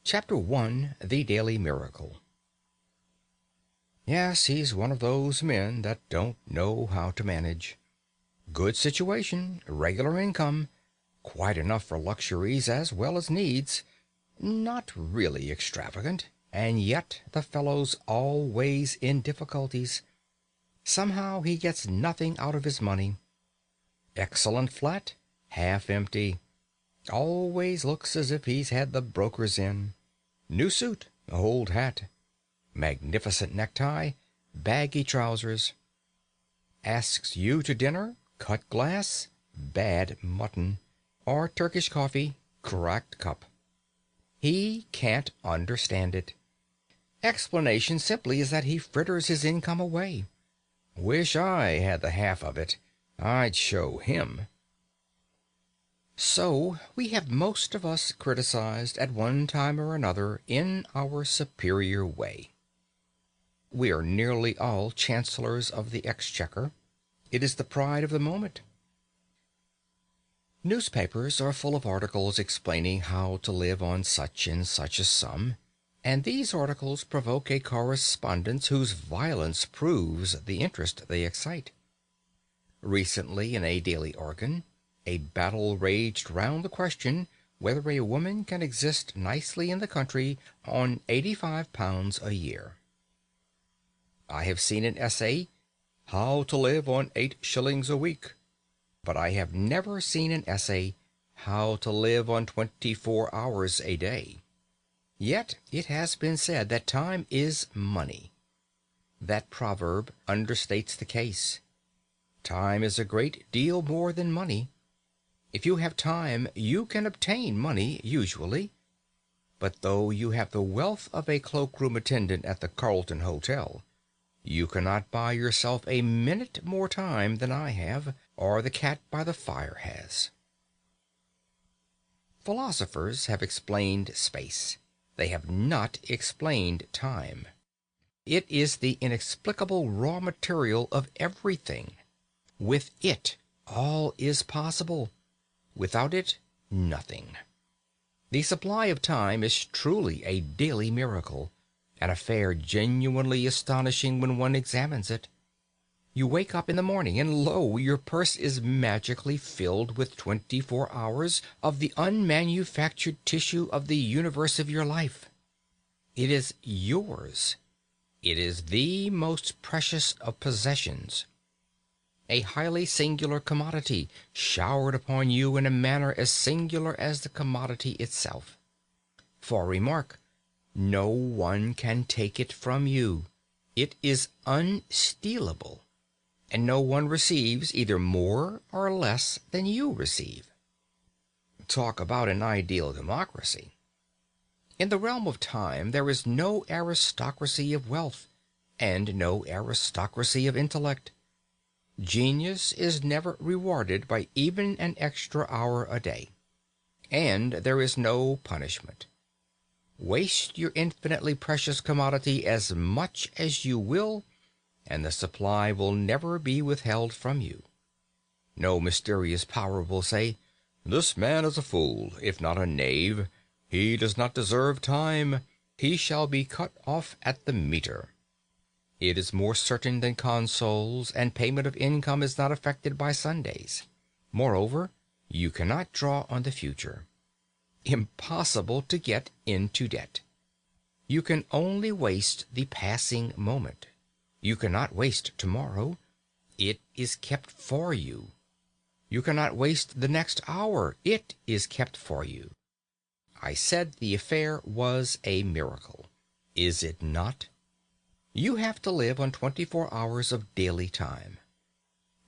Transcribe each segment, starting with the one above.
Chapter 1. The Daily Miracle. Yes, he's one of those men that don't know how to manage. Good situation, regular income, quite enough for luxuries as well as needs, not really extravagant, and yet the fellow's always in difficulties. Somehow he gets nothing out of his money. Excellent flat, half empty. Always looks as if he's had the brokers in. New suit, old hat. Magnificent necktie, baggy trousers. Asks you to dinner, cut glass, bad mutton, or Turkish coffee, cracked cup. He can't understand it. Explanation simply is that he fritters his income away. Wish I had the half of it. I'd show him. So we have most of us criticized at one time or another in our superior way. We are nearly all chancellors of the exchequer. It is the pride of the moment. Newspapers are full of articles explaining how to live on such and such a sum, and these articles provoke a correspondence whose violence proves the interest they excite. Recently, in a daily organ, a battle raged round the question whether a woman can exist nicely in the country on £85 a year. I have seen an essay, How to Live on 8 shillings a Week, but I have never seen an essay, How to Live on 24 hours a day. Yet it has been said that time is money. That proverb understates the case. Time is a great deal more than money. If you have time, you can obtain money, usually. But though you have the wealth of a cloakroom attendant at the Carlton Hotel, you cannot buy yourself a minute more time than I have, or the cat by the fire has. Philosophers have explained space. They have not explained time. It is the inexplicable raw material of everything. With it, all is possible. Without it, nothing. The supply of time is truly a daily miracle, an affair genuinely astonishing when one examines it. You wake up in the morning, and lo, your purse is magically filled with 24 hours of the unmanufactured tissue of the universe of your life. It is yours. It is the most precious of possessions. A highly singular commodity, showered upon you in a manner as singular as the commodity itself. For remark, no one can take it from you. It is unstealable, and no one receives either more or less than you receive. Talk about an ideal democracy. In the realm of time there is no aristocracy of wealth, and no aristocracy of intellect. Genius is never rewarded by even an extra hour a day, and there is no punishment. Waste your infinitely precious commodity as much as you will, and the supply will never be withheld from you. No mysterious power will say, "This man is a fool, if not a knave. He does not deserve time. He shall be cut off at the meter." It is more certain than consols, and payment of income is not affected by Sundays. Moreover, you cannot draw on the future. Impossible to get into debt. You can only waste the passing moment. You cannot waste tomorrow. It is kept for you. You cannot waste the next hour. It is kept for you. I said the affair was a miracle. Is it not? You have to live on 24 hours of daily time.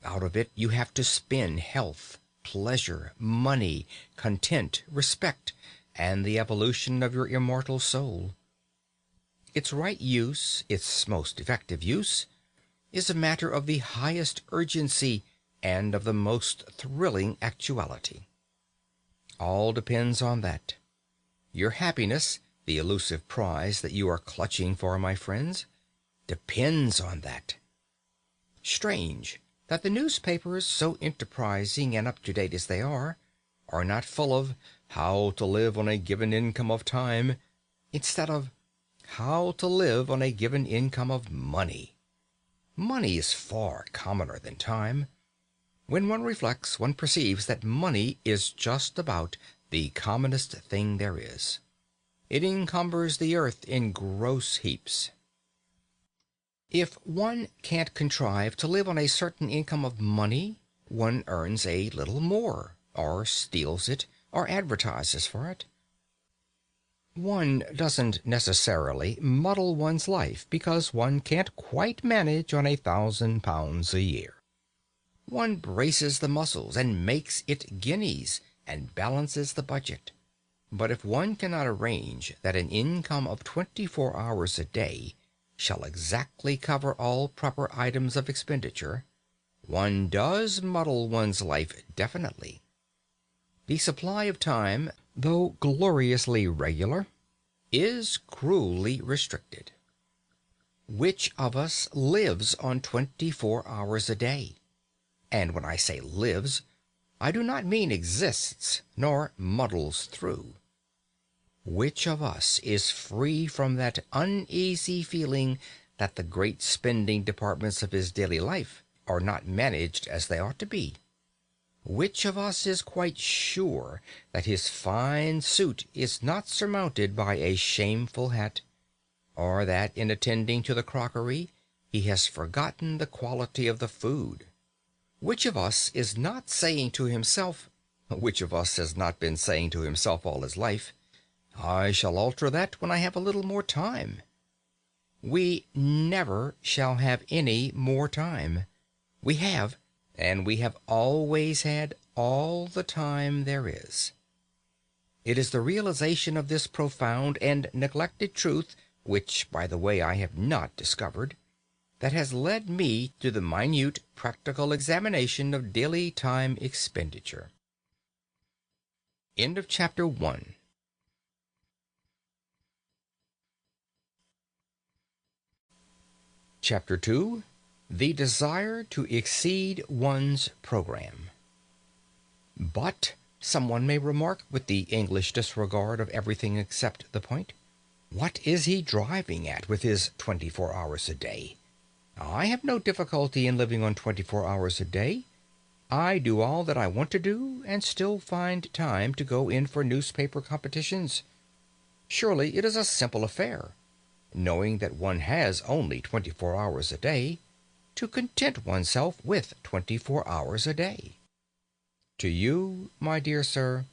Out of it you have to spin health, pleasure, money, content, respect, and the evolution of your immortal soul. Its right use, its most effective use, is a matter of the highest urgency and of the most thrilling actuality. All depends on that. Your happiness, the elusive prize that you are clutching for, my friends, depends on that. Strange that the newspapers, so enterprising and up-to-date as they are not full of how to live on a given income of time, instead of how to live on a given income of money. Money is far commoner than time. When one reflects, one perceives that money is just about the commonest thing there is. It encumbers the earth in gross heaps. If one can't contrive to live on a certain income of money, one earns a little more, or steals it, or advertises for it. One doesn't necessarily muddle one's life because one can't quite manage on £1,000 a year. One braces the muscles and makes it guineas and balances the budget. But if one cannot arrange that an income of 24 hours a day shall exactly cover all proper items of expenditure, one does muddle one's life definitely. The supply of time, though gloriously regular, is cruelly restricted. Which of us lives on 24 hours a day? And when I say lives, I do not mean exists, nor muddles through. Which of us is free from that uneasy feeling that the great spending departments of his daily life are not managed as they ought to be? Which of us is quite sure that his fine suit is not surmounted by a shameful hat, or that in attending to the crockery he has forgotten the quality of the food? Which of us is not saying to himself, which of us has not been saying to himself all his life, I shall alter that when I have a little more time? We never shall have any more time. We have, and we have always had, all the time there is. It is the realization of this profound and neglected truth, which, by the way, I have not discovered, that has led me to the minute practical examination of daily time expenditure. End of chapter 1. Chapter 2. The desire to exceed one's program. But, someone may remark with the English disregard of everything except the point, what is he driving at with his 24 hours a day? I have no difficulty in living on 24 hours a day. I do all that I want to do, and still find time to go in for newspaper competitions. Surely it is a simple affair, knowing that one has only 24 hours a day, to content oneself with 24 hours a day. To you, my dear sir,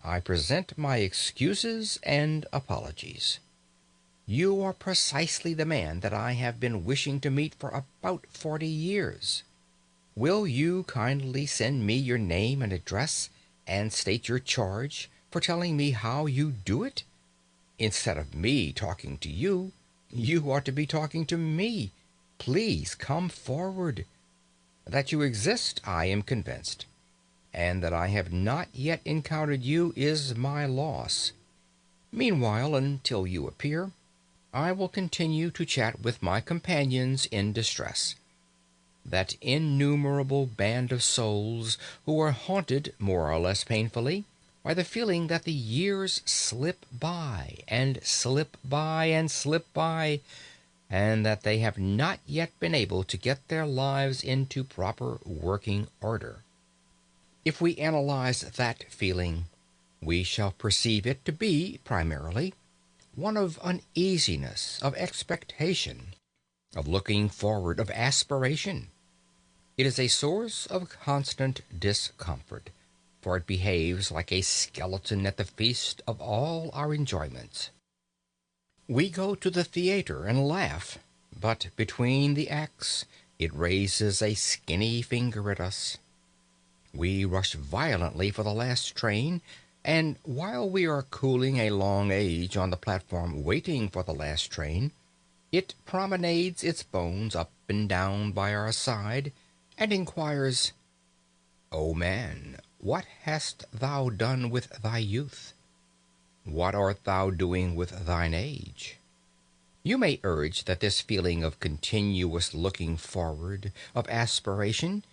I present my excuses and apologies. You are precisely the man that I have been wishing to meet for about 40 years. Will you kindly send me your name and address, and state your charge for telling me how you do it? Instead of me talking to you, you ought to be talking to me. Please come forward. That you exist, I am convinced, and that I have not yet encountered you is my loss. Meanwhile, until you appear, I will continue to chat with my companions in distress, that innumerable band of souls who are haunted, more or less painfully, by the feeling that the years slip by and slip by and slip by, and that they have not yet been able to get their lives into proper working order. If we analyze that feeling, we shall perceive it to be, primarily, one of uneasiness, of expectation, of looking forward, of aspiration. It is a source of constant discomfort, for it behaves like a skeleton at the feast of all our enjoyments. We go to the theatre and laugh, but between the acts it raises a skinny finger at us. We rush violently for the last train, and while we are cooling a long age on the platform waiting for the last train, it promenades its bones up and down by our side, and inquires, O man, what hast thou done with thy youth? What art thou doing with thine age? You may urge that this feeling of continuous looking forward, of aspiration,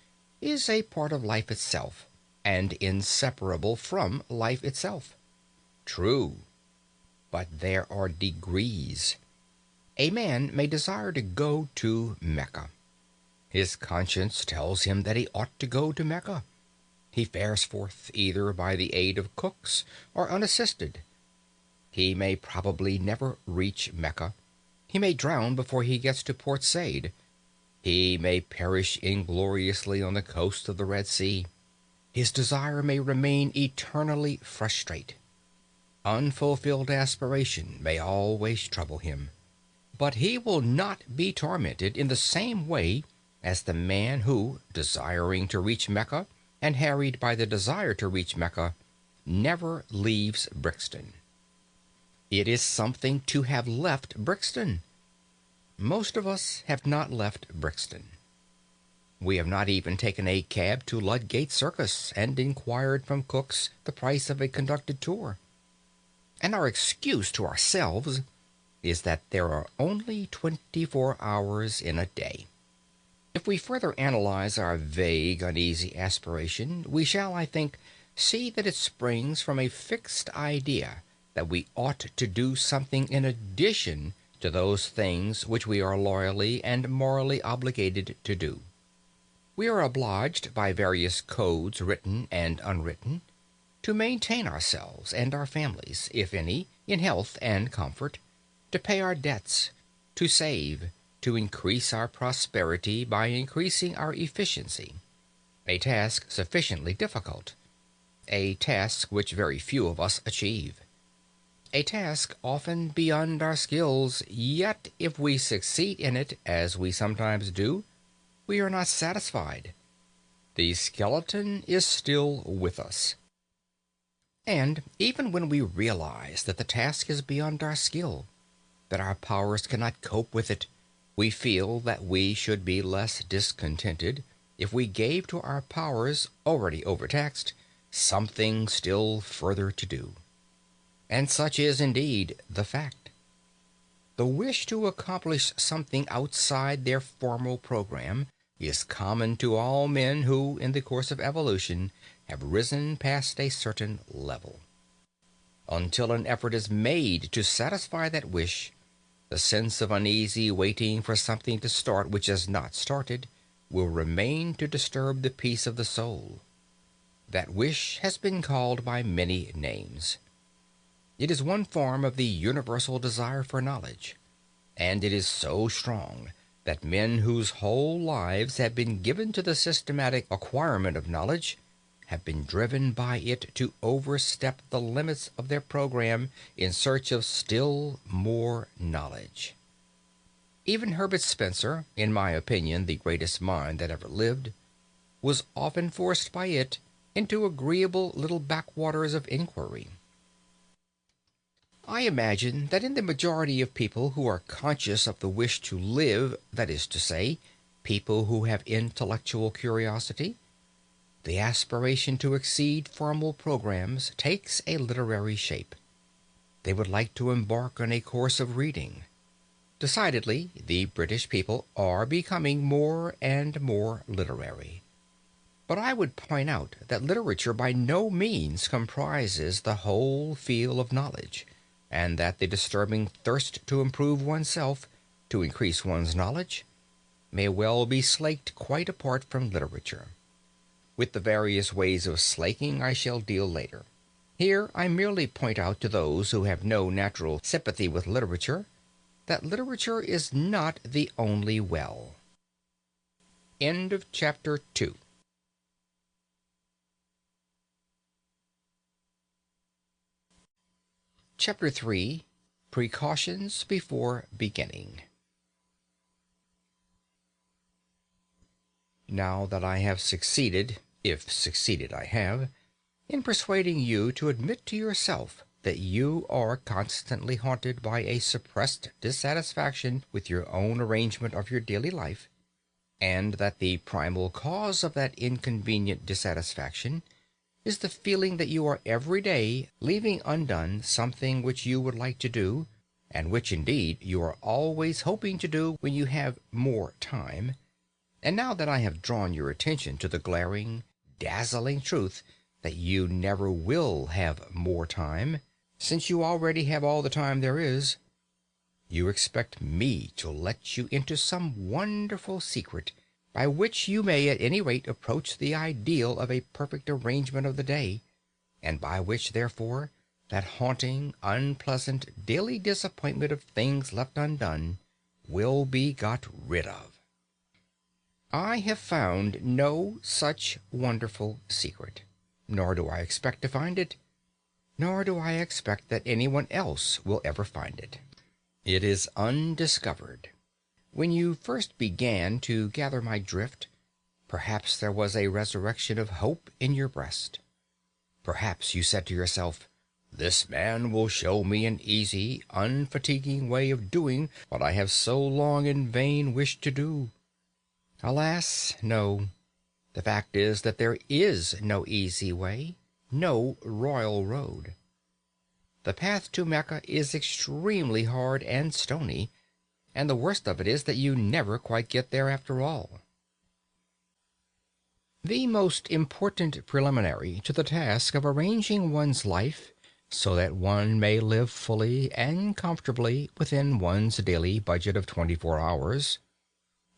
is a part of life itself, and inseparable from life itself. True. but there are degrees. A man may desire to go to Mecca. His conscience tells him that he ought to go to Mecca. He fares forth either by the aid of cooks or unassisted. He may probably never reach Mecca. He may drown before he gets to Port Said. He may perish ingloriously on the coast of the Red Sea. His desire may remain eternally frustrate. Unfulfilled aspiration may always trouble him. But he will not be tormented in the same way as the man who, desiring to reach Mecca, and harried by the desire to reach Mecca, never leaves Brixton. It is something to have left Brixton. Most of us have not left Brixton. We have not even taken a cab to Ludgate Circus and inquired from cooks the price of a conducted tour. And our excuse to ourselves is that there are only 24 hours in a day. If we further analyze our vague, uneasy aspiration, we shall, I think, see that it springs from a fixed idea that we ought to do something in addition to those things which we are loyally and morally obligated to do. We are obliged by various codes, written and unwritten, to maintain ourselves and our families, if any, in health and comfort, to pay our debts, to save, to increase our prosperity by increasing our efficiency. A task sufficiently difficult. A task which very few of us achieve. A task often beyond our skills, yet if we succeed in it, as we sometimes do, we are not satisfied. The skeleton is still with us. And even when we realize that the task is beyond our skill, that our powers cannot cope with it, we feel that we should be less discontented if we gave to our powers, already overtaxed, something still further to do. And such is indeed the fact. The wish to accomplish something outside their formal program is common to all men who, in the course of evolution, have risen past a certain level. Until an effort is made to satisfy that wish, the sense of uneasy waiting for something to start which has not started will remain to disturb the peace of the soul. That wish has been called by many names. It is one form of the universal desire for knowledge, and it is so strong that men whose whole lives have been given to the systematic acquirement of knowledge have been driven by it to overstep the limits of their program in search of still more knowledge. Even Herbert Spencer, in my opinion the greatest mind that ever lived, was often forced by it into agreeable little backwaters of inquiry. I imagine that in the majority of people who are conscious of the wish to live, that is to say, people who have intellectual curiosity, the aspiration to exceed formal programs takes a literary shape. They would like to embark on a course of reading. Decidedly, the British people are becoming more and more literary. But I would point out that literature by no means comprises the whole field of knowledge, and that the disturbing thirst to improve oneself, to increase one's knowledge, may well be slaked quite apart from literature. With the various ways of slaking I shall deal later. Here I merely point out to those who have no natural sympathy with literature that literature is not the only well. End of chapter 2. Chapter 3. Precautions before beginning. Now that I have succeeded, if succeeded I have, in persuading you to admit to yourself that you are constantly haunted by a suppressed dissatisfaction with your own arrangement of your daily life, and that the primal cause of that inconvenient dissatisfaction is the feeling that you are every day leaving undone something which you would like to do, and which indeed you are always hoping to do when you have more time. And now that I have drawn your attention to the glaring, dazzling truth that you never will have more time, since you already have all the time there is. You expect me to let you into some wonderful secret by which you may at any rate approach the ideal of a perfect arrangement of the day, and by which, therefore, that haunting, unpleasant daily disappointment of things left undone will be got rid of. I have found no such wonderful secret, nor do I expect to find it, nor do I expect that anyone else will ever find it. It is undiscovered. When you first began to gather my drift, perhaps there was a resurrection of hope in your breast. Perhaps you said to yourself, "This man will show me an easy, unfatiguing way of doing what I have so long in vain wished to do." Alas, no. The fact is that there is no easy way, no royal road. The path to Mecca is extremely hard and stony, and the worst of it is that you never quite get there after all. The most important preliminary to the task of arranging one's life so that one may live fully and comfortably within one's daily budget of 24 hours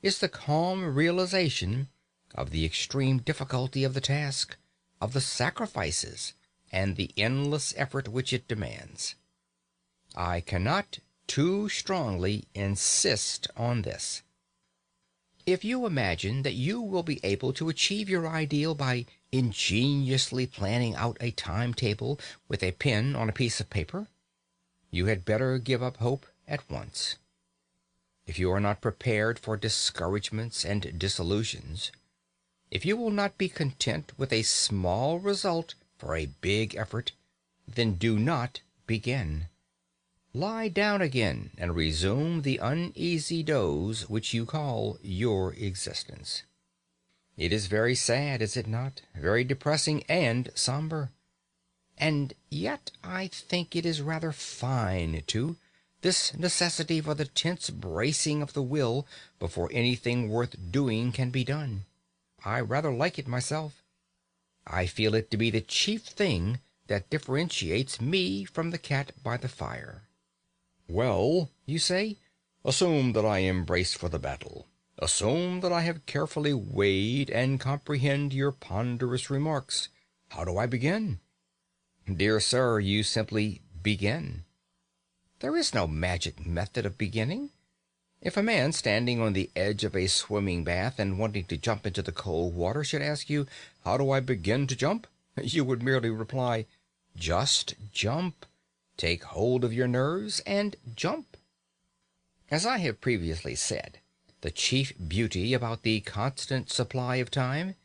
is the calm realization of the extreme difficulty of the task, of the sacrifices, and the endless effort which it demands. I cannot too strongly insist on this. If you imagine that you will be able to achieve your ideal by ingeniously planning out a timetable with a pen on a piece of paper, you had better give up hope at once. If you are not prepared for discouragements and disillusions, if you will not be content with a small result for a big effort, then do not begin. Lie down again and resume the uneasy doze which you call your existence. It is very sad, is it not? Very depressing and somber. And yet I think it is rather fine, too, this necessity for the tense bracing of the will before anything worth doing can be done. I rather like it myself. I feel it to be the chief thing that differentiates me from the cat by the fire. Well, you say, assume that I am braced for the battle. Assume that I have carefully weighed and comprehend your ponderous remarks. How do I begin? Dear sir, you simply begin. There is no magic method of beginning. If a man standing on the edge of a swimming bath and wanting to jump into the cold water should ask you, "How do I begin to jump?" you would merely reply, "Just jump. Take hold of your nerves and jump." As I have previously said, the chief beauty about the constant supply of time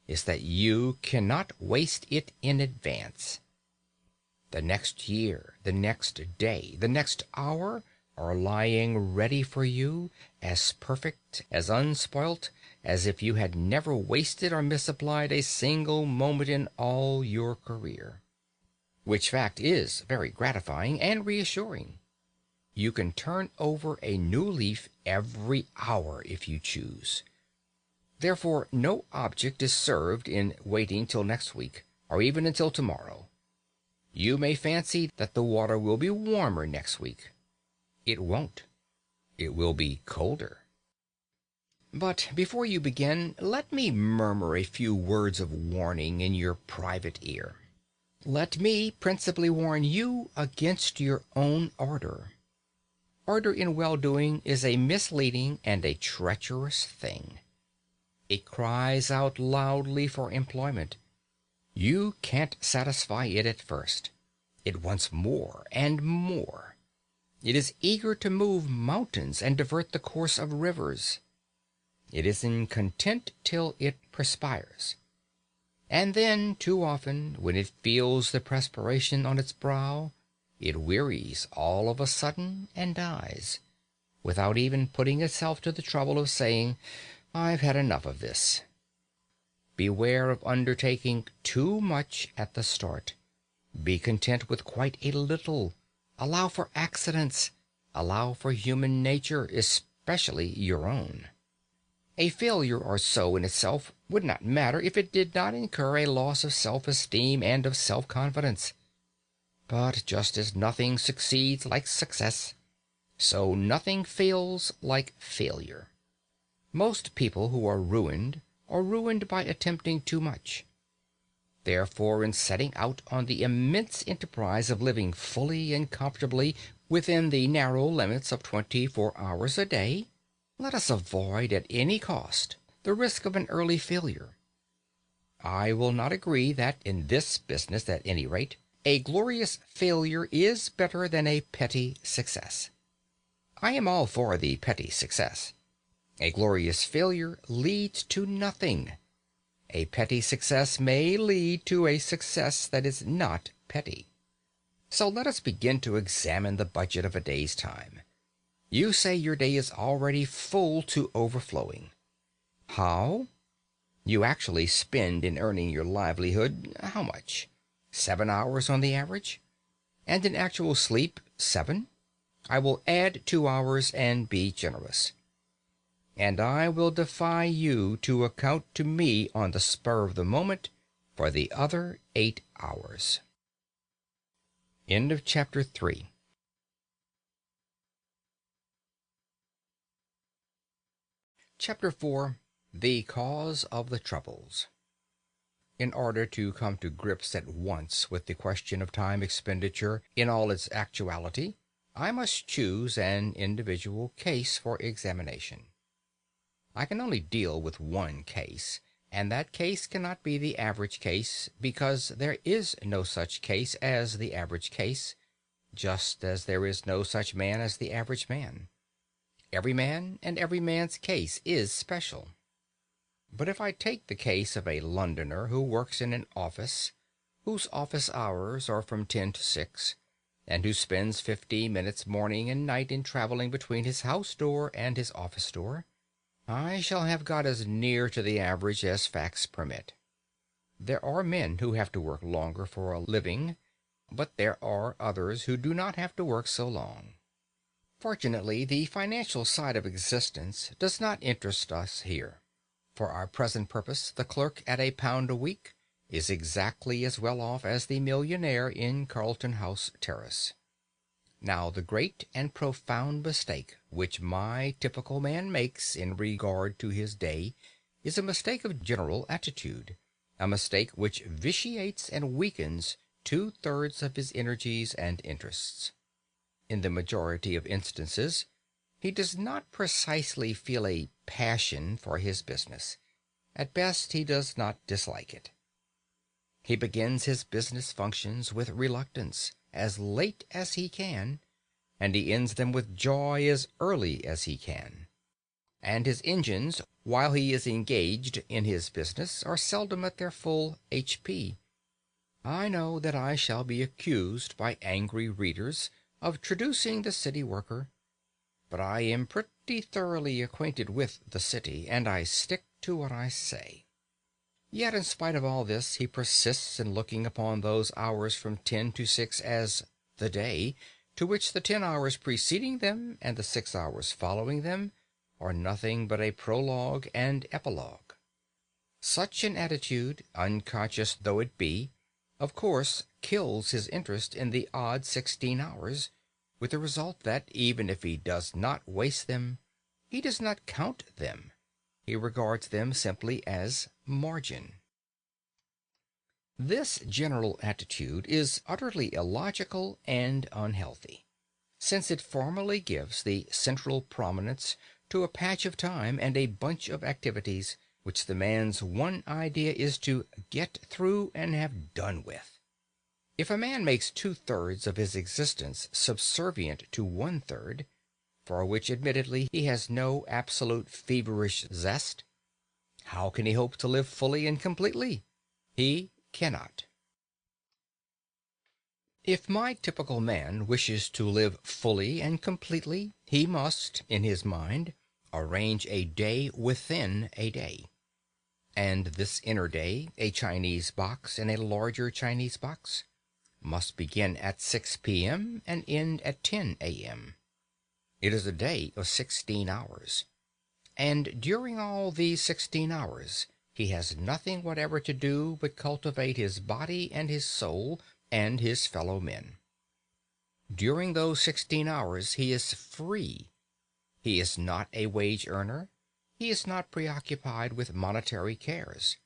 is that you cannot waste it in advance. The next year, the next day, the next hour are lying ready for you, as perfect, as unspoilt, as if you had never wasted or misapplied a single moment in all your career. Which fact is very gratifying and reassuring. You can turn over a new leaf every hour if you choose. Therefore, no object is served in waiting till next week, or even until tomorrow. You may fancy that the water will be warmer next week. It won't. It will be colder. But before you begin, let me murmur a few words of warning in your private ear. Let me principally warn you against your own ardor. Ardor in well-doing is a misleading and a treacherous thing. It cries out loudly for employment. You can't satisfy it at first. It wants more and more. It is eager to move mountains and divert the course of rivers. It isn't content till it perspires. And then, too often, when it feels the perspiration on its brow, it wearies all of a sudden and dies, without even putting itself to the trouble of saying, "I've had enough of this." Beware of undertaking too much at the start. Be content with quite a little. Allow for accidents. Allow for human nature, especially your own. A failure or so in itself would not matter if it did not incur a loss of self-esteem and of self-confidence. But just as nothing succeeds like success, so nothing fails like failure. Most people who are ruined by attempting too much. Therefore, in setting out on the immense enterprise of living fully and comfortably within the narrow limits of 24 hours a day, let us avoid at any cost the risk of an early failure. I will not agree that, in this business at any rate, a glorious failure is better than a petty success. I am all for the petty success. A glorious failure leads to nothing. A petty success may lead to a success that is not petty. So let us begin to examine the budget of a day's time. You say your day is already full to overflowing. How? You actually spend in earning your livelihood how much? 7 hours on the average? And in actual sleep, 7? I will add 2 hours and be generous. And I will defy you to account to me on the spur of the moment for the other 8 hours. End of chapter 3. Chapter 4. The Cause of the Troubles. In order to come to grips at once with the question of time expenditure in all its actuality, I must choose an individual case for examination. I can only deal with one case, and that case cannot be the average case, because there is no such case as the average case, just as there is no such man as the average man. Every man and every man's case is special. But if I take the case of a Londoner who works in an office, whose office hours are from 10 to 6, and who spends 50 minutes morning and night in traveling between his house door and his office door, I shall have got as near to the average as facts permit. There are men who have to work longer for a living, but there are others who do not have to work so long. Fortunately, the financial side of existence does not interest us here. For our present purpose, the clerk at £1 a week is exactly as well off as the millionaire in Carlton House Terrace. Now, the great and profound mistake which my typical man makes in regard to his day is a mistake of general attitude, a mistake which vitiates and weakens 2/3 of his energies and interests. In the majority of instances, he does not precisely feel a passion for his business. At best, he does not dislike it. He begins his business functions with reluctance, as late as he can, and he ends them with joy as early as he can. And his engines, while he is engaged in his business, are seldom at their full HP. I know that I shall be accused by angry readers of traducing the city worker, but I am pretty thoroughly acquainted with the city, and I stick to what I say. Yet in spite of all this, he persists in looking upon those hours from 10 to 6 as the day, to which the 10 hours preceding them and the 6 hours following them are nothing but a prologue and epilogue. Such an attitude, unconscious though it be, of course kills his interest in the odd 16 hours, with the result that, even if he does not waste them, he does not count them. He regards them simply as margin. This general attitude is utterly illogical and unhealthy, since it formally gives the central prominence to a patch of time and a bunch of activities which the man's one idea is to get through and have done with. If a man makes 2/3 of his existence subservient to 1/3, for which admittedly he has no absolute feverish zest, how can he hope to live fully and completely? He cannot. If my typical man wishes to live fully and completely, he must, in his mind, arrange a day within a day. And this inner day, a Chinese box in a larger Chinese box, must begin at 6 p.m. and end at 10 a.m. It is a day of 16 hours. And during all these 16 hours, he has nothing whatever to do but cultivate his body and his soul and his fellow men. During those 16 hours he is free. He is not a wage earner. He is not preoccupied with monetary cares.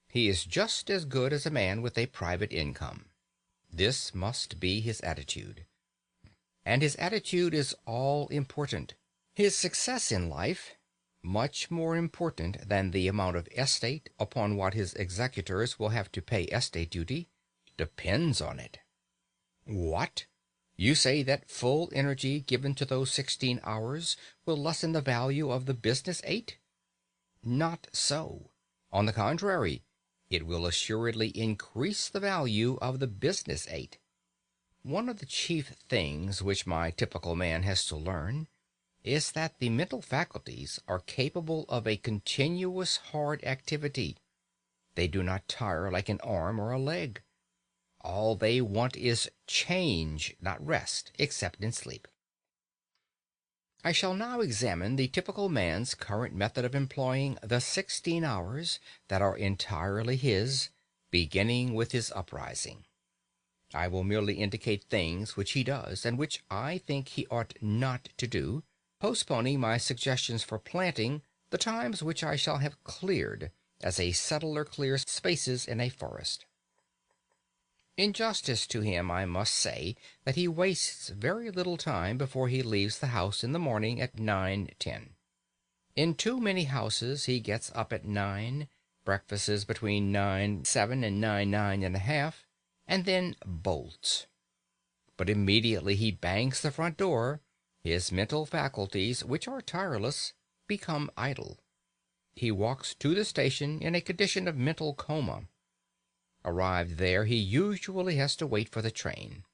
He is just as good as a man with a private income. This must be his attitude. And his attitude is all important. His success in life, much more important than the amount of estate upon what his executors will have to pay estate duty, depends on it. What? You say that full energy given to those 16 hours will lessen the value of the business 8? Not so. On the contrary, it will assuredly increase the value of the business 8. One of the chief things which my typical man has to learn is that the mental faculties are capable of a continuous hard activity. They do not tire like an arm or a leg. All they want is change, not rest, except in sleep. I shall now examine the typical man's current method of employing the 16 hours that are entirely his, beginning with his uprising. I will merely indicate things which he does and which I think he ought not to do, postponing my suggestions for planting the times which I shall have cleared, as a settler clears spaces in a forest. In justice to him, I must say that he wastes very little time before he leaves the house in the morning at 9:10. In too many houses he gets up at 9, breakfasts between 9:7 and 9:30, and then bolts. But immediately he bangs the front door, his mental faculties, which are tireless, become idle. He walks to the station in a condition of mental coma. Arrived there, he usually has to wait for the train.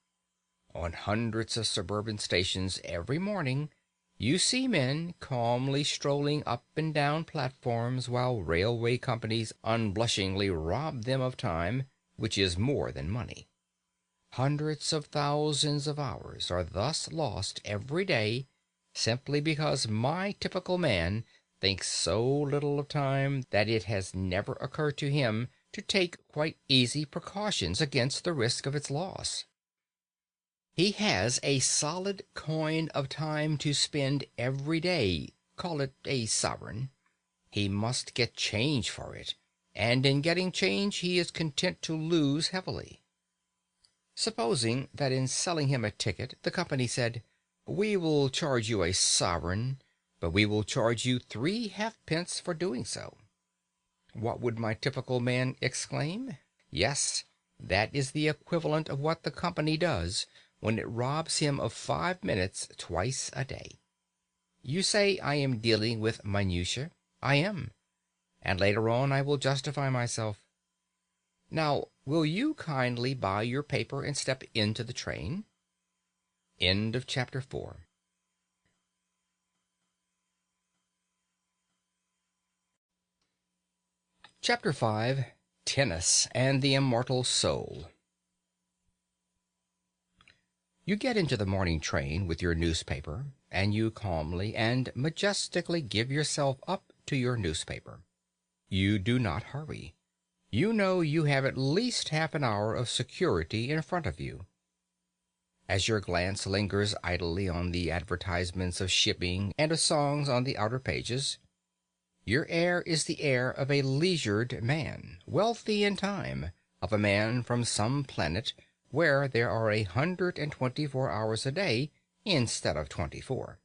On hundreds of suburban stations every morning you see men calmly strolling up and down platforms while railway companies unblushingly rob them of time, which is more than money. Hundreds of thousands of hours are thus lost every day simply because my typical man thinks so little of time that it has never occurred to him to take quite easy precautions against the risk of its loss. He has a solid coin of time to spend every day, call it a sovereign. He must get change for it, and in getting change he is content to lose heavily. Supposing that in selling him a ticket the company said, "We will charge you a sovereign, but we will charge you 3 halfpence for doing so." What would my typical man exclaim? Yes, that is the equivalent of what the company does when it robs him of 5 minutes twice a day. You say I am dealing with minutiae. I am. And later on I will justify myself. Now, will you kindly buy your paper and step into the train? End of chapter 4. Chapter 5. Tennis and the Immortal Soul. You get into the morning train with your newspaper, and you calmly and majestically give yourself up to your newspaper. You do not hurry. You know you have at least half an hour of security in front of you. As your glance lingers idly on the advertisements of shipping and of songs on the outer pages, your air is the air of a leisured man, wealthy in time, of a man from some planet where there are 124 hours a day instead of 24.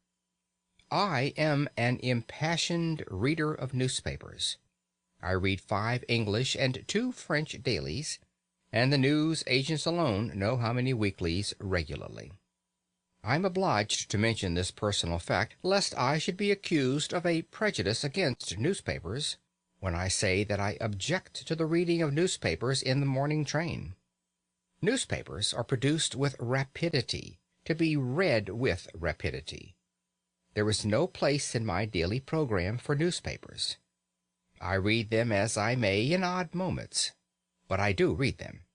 I am an impassioned reader of newspapers. I read 5 English and 2 French dailies, and the news agents alone know how many weeklies regularly. I am obliged to mention this personal fact, lest I should be accused of a prejudice against newspapers, when I say that I object to the reading of newspapers in the morning train. Newspapers are produced with rapidity, to be read with rapidity. There is no place in my daily program for newspapers. I read them as I may in odd moments, but I do read them.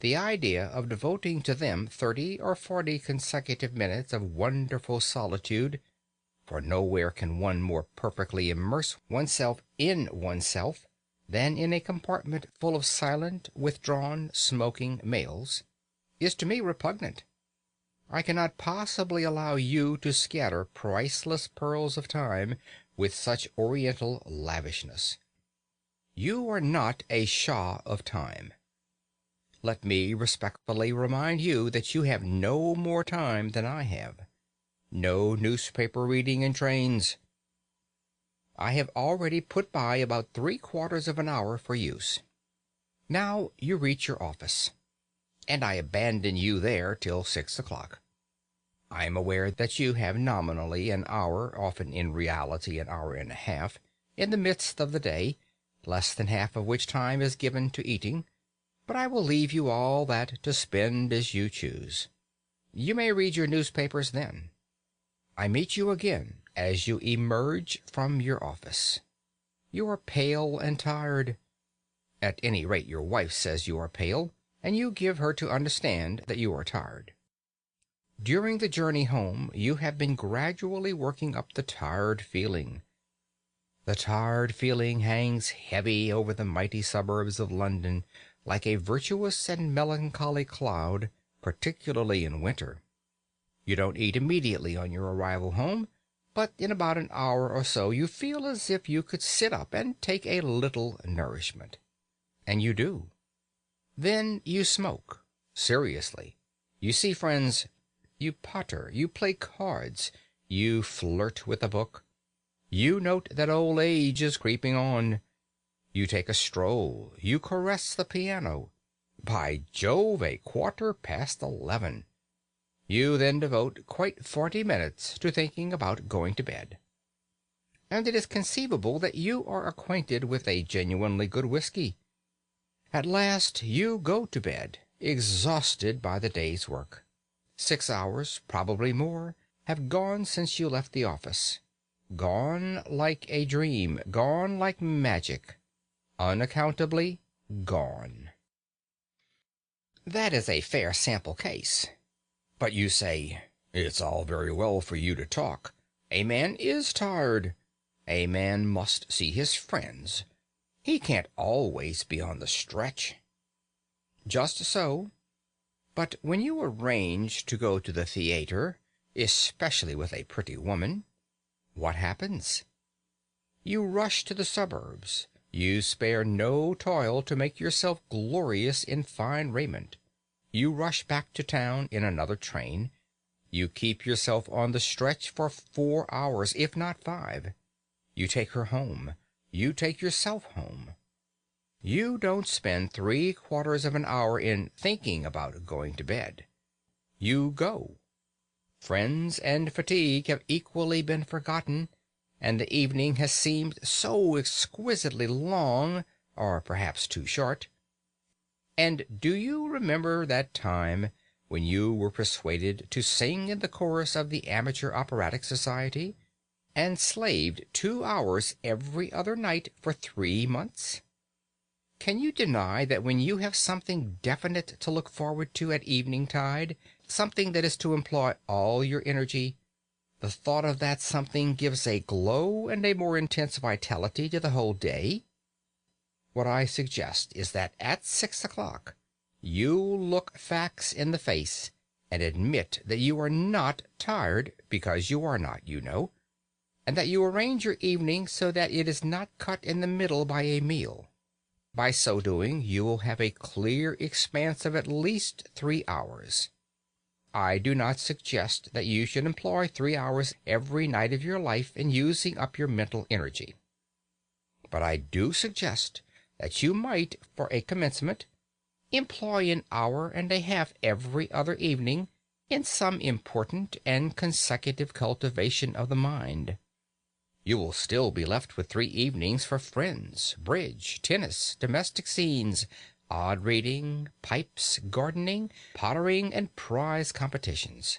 The idea of devoting to them 30 or 40 consecutive minutes of wonderful solitude, for nowhere can one more perfectly immerse oneself in oneself than in a compartment full of silent, withdrawn, smoking males, is to me repugnant. I cannot possibly allow you to scatter priceless pearls of time with such oriental lavishness. You are not a Shah of time. Let me respectfully remind you that you have no more time than I have. No newspaper reading in trains. I have already put by about 3/4 of an hour for use. Now you reach your office, and I abandon you there till 6 o'clock. I am aware that you have nominally an hour, often in reality an hour and a half, in the midst of the day, less than half of which time is given to eating, but I will leave you all that to spend as you choose. You may read your newspapers then. I meet you again as you emerge from your office. You are pale and tired. At any rate, your wife says you are pale, and you give her to understand that you are tired. During the journey home, you have been gradually working up the tired feeling. The tired feeling hangs heavy over the mighty suburbs of London like a virtuous and melancholy cloud, particularly in winter. You don't eat immediately on your arrival home, but in about an hour or so you feel as if you could sit up and take a little nourishment. And you do. Then you smoke, seriously. You see friends. You potter. You play cards. You flirt with a book. You note that old age is creeping on. You take a stroll. You caress the piano. By Jove, 11:15. You then devote quite 40 minutes to thinking about going to bed. And it is conceivable that you are acquainted with a genuinely good whiskey. At last you go to bed, exhausted by the day's work. 6 hours, probably more, have gone since you left the office. Gone like a dream, gone like magic, unaccountably gone. That is a fair sample case. But you say, it's all very well for you to talk. A man is tired. A man must see his friends. He can't always be on the stretch. Just so. But when you arrange to go to the theater, especially with a pretty woman, what happens? You rush to the suburbs. You spare no toil to make yourself glorious in fine raiment. You rush back to town in another train. You keep yourself on the stretch for 4 hours, if not 5. You take her home. You take yourself home. You don't spend 3/4 of an hour in thinking about going to bed. You go. Friends and fatigue have equally been forgotten, and the evening has seemed so exquisitely long, or perhaps too short. And do you remember that time when you were persuaded to sing in the chorus of the Amateur Operatic Society, and slaved 2 hours every other night for 3 months? Can you deny that when you have something definite to look forward to at evening tide, something that is to employ all your energy, the thought of that something gives a glow and a more intense vitality to the whole day? What I suggest is that at 6 o'clock you look facts in the face and admit that you are not tired, because you are not, you know, and that you arrange your evening so that it is not cut in the middle by a meal. By so doing, you will have a clear expanse of at least 3 hours. I do not suggest that you should employ 3 hours every night of your life in using up your mental energy. But I do suggest that you might, for a commencement, employ an hour and a half every other evening in some important and consecutive cultivation of the mind. You will still be left with 3 evenings for friends, bridge, tennis, domestic scenes, odd reading, pipes, gardening, pottering, and prize competitions.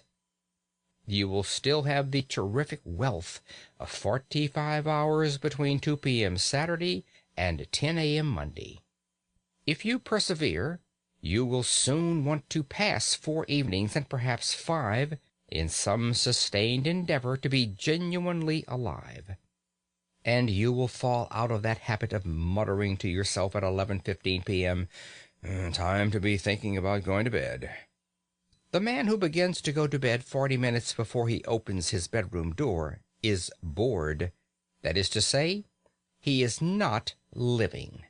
You will still have the terrific wealth of 45 hours between 2 p.m. Saturday and 10 a.m. Monday. If you persevere, you will soon want to pass 4 evenings, and perhaps 5, in some sustained endeavor to be genuinely alive. and you will fall out of that habit of muttering to yourself at 11:15 p.m., time to be thinking about going to bed. The man who begins to go to bed 40 minutes before he opens his bedroom door is bored. That is to say, he is not living.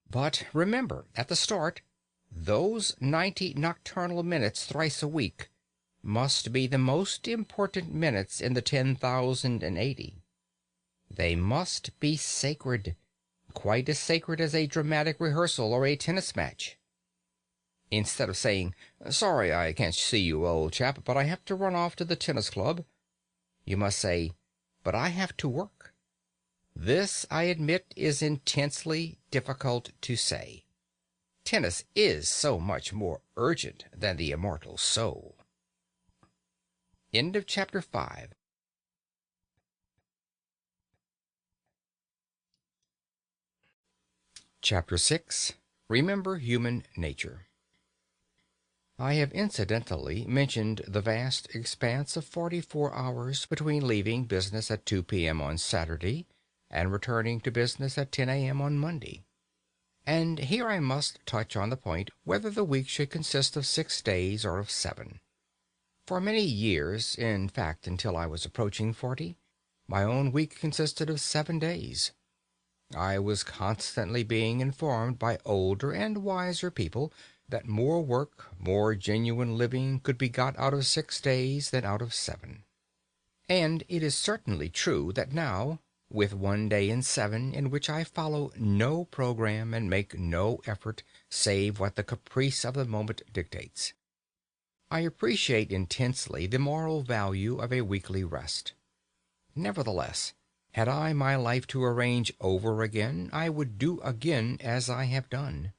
But remember, at the start, those 90 nocturnal minutes thrice a week must be the most important minutes in the 10,080. They must be sacred, quite as sacred as a dramatic rehearsal or a tennis match. Instead of saying, "Sorry I can't see you, old chap, but I have to run off to the tennis club," you must say, "But I have to work." This, I admit, is intensely difficult to say. Tennis is so much more urgent than the immortal soul. End of chapter 5. Chapter 6. Remember Human Nature. I have incidentally mentioned the vast expanse of 44 hours between leaving business at 2 p.m. on Saturday and returning to business at 10 a.m. on Monday. And here I must touch on the point whether the week should consist of 6 days or of 7. For many years, in fact until I was approaching 40, my own week consisted of 7 days. I was constantly being informed by older and wiser people that more work, more genuine living could be got out of 6 days than out of 7. And it is certainly true that now, with 1 day in 7 in which I follow no program and make no effort save what the caprice of the moment dictates, I appreciate intensely the moral value of a weekly rest. Nevertheless, had I my life to arrange over again, I would do again as I have done.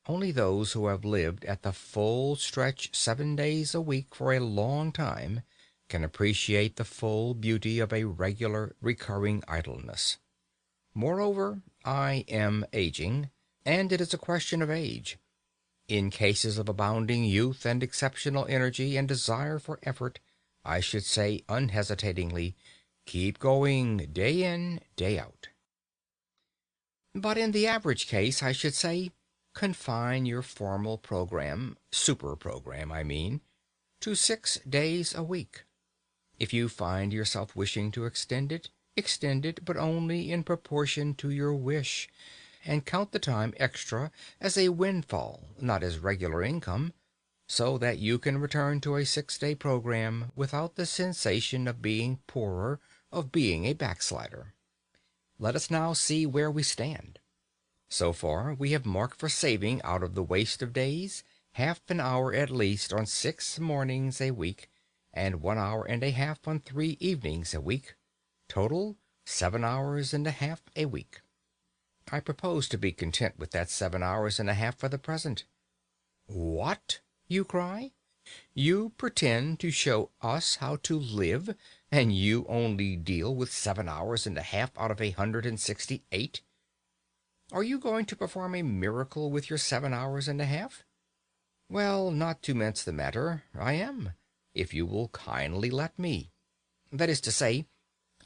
Only those who have lived at the full stretch 7 days a week for a long time can appreciate the full beauty of a regular, recurring idleness. Moreover, I am aging, and it is a question of age. In cases of abounding youth and exceptional energy and desire for effort, I should say unhesitatingly, keep going, day in, day out. But in the average case, I should say, confine your formal program, super program, I mean, to 6 days a week. If you find yourself wishing to extend it, but only in proportion to your wish, and count the time extra as a windfall, not as regular income, so that you can return to a 6-day program without the sensation of being poorer, of being a backslider. Let us now see where we stand. So far, we have marked for saving out of the waste of days half an hour at least on 6 mornings a week, and 1 hour and a half on 3 evenings a week. Total, 7 hours and a half a week. I propose to be content with that 7 hours and a half for the present. What? You cry. You pretend to show us how to live, and you only deal with 7 hours and a half out of 168? Are you going to perform a miracle with your 7 hours and a half? Well, not to mince the matter, I am, if you will kindly let me. That is to say,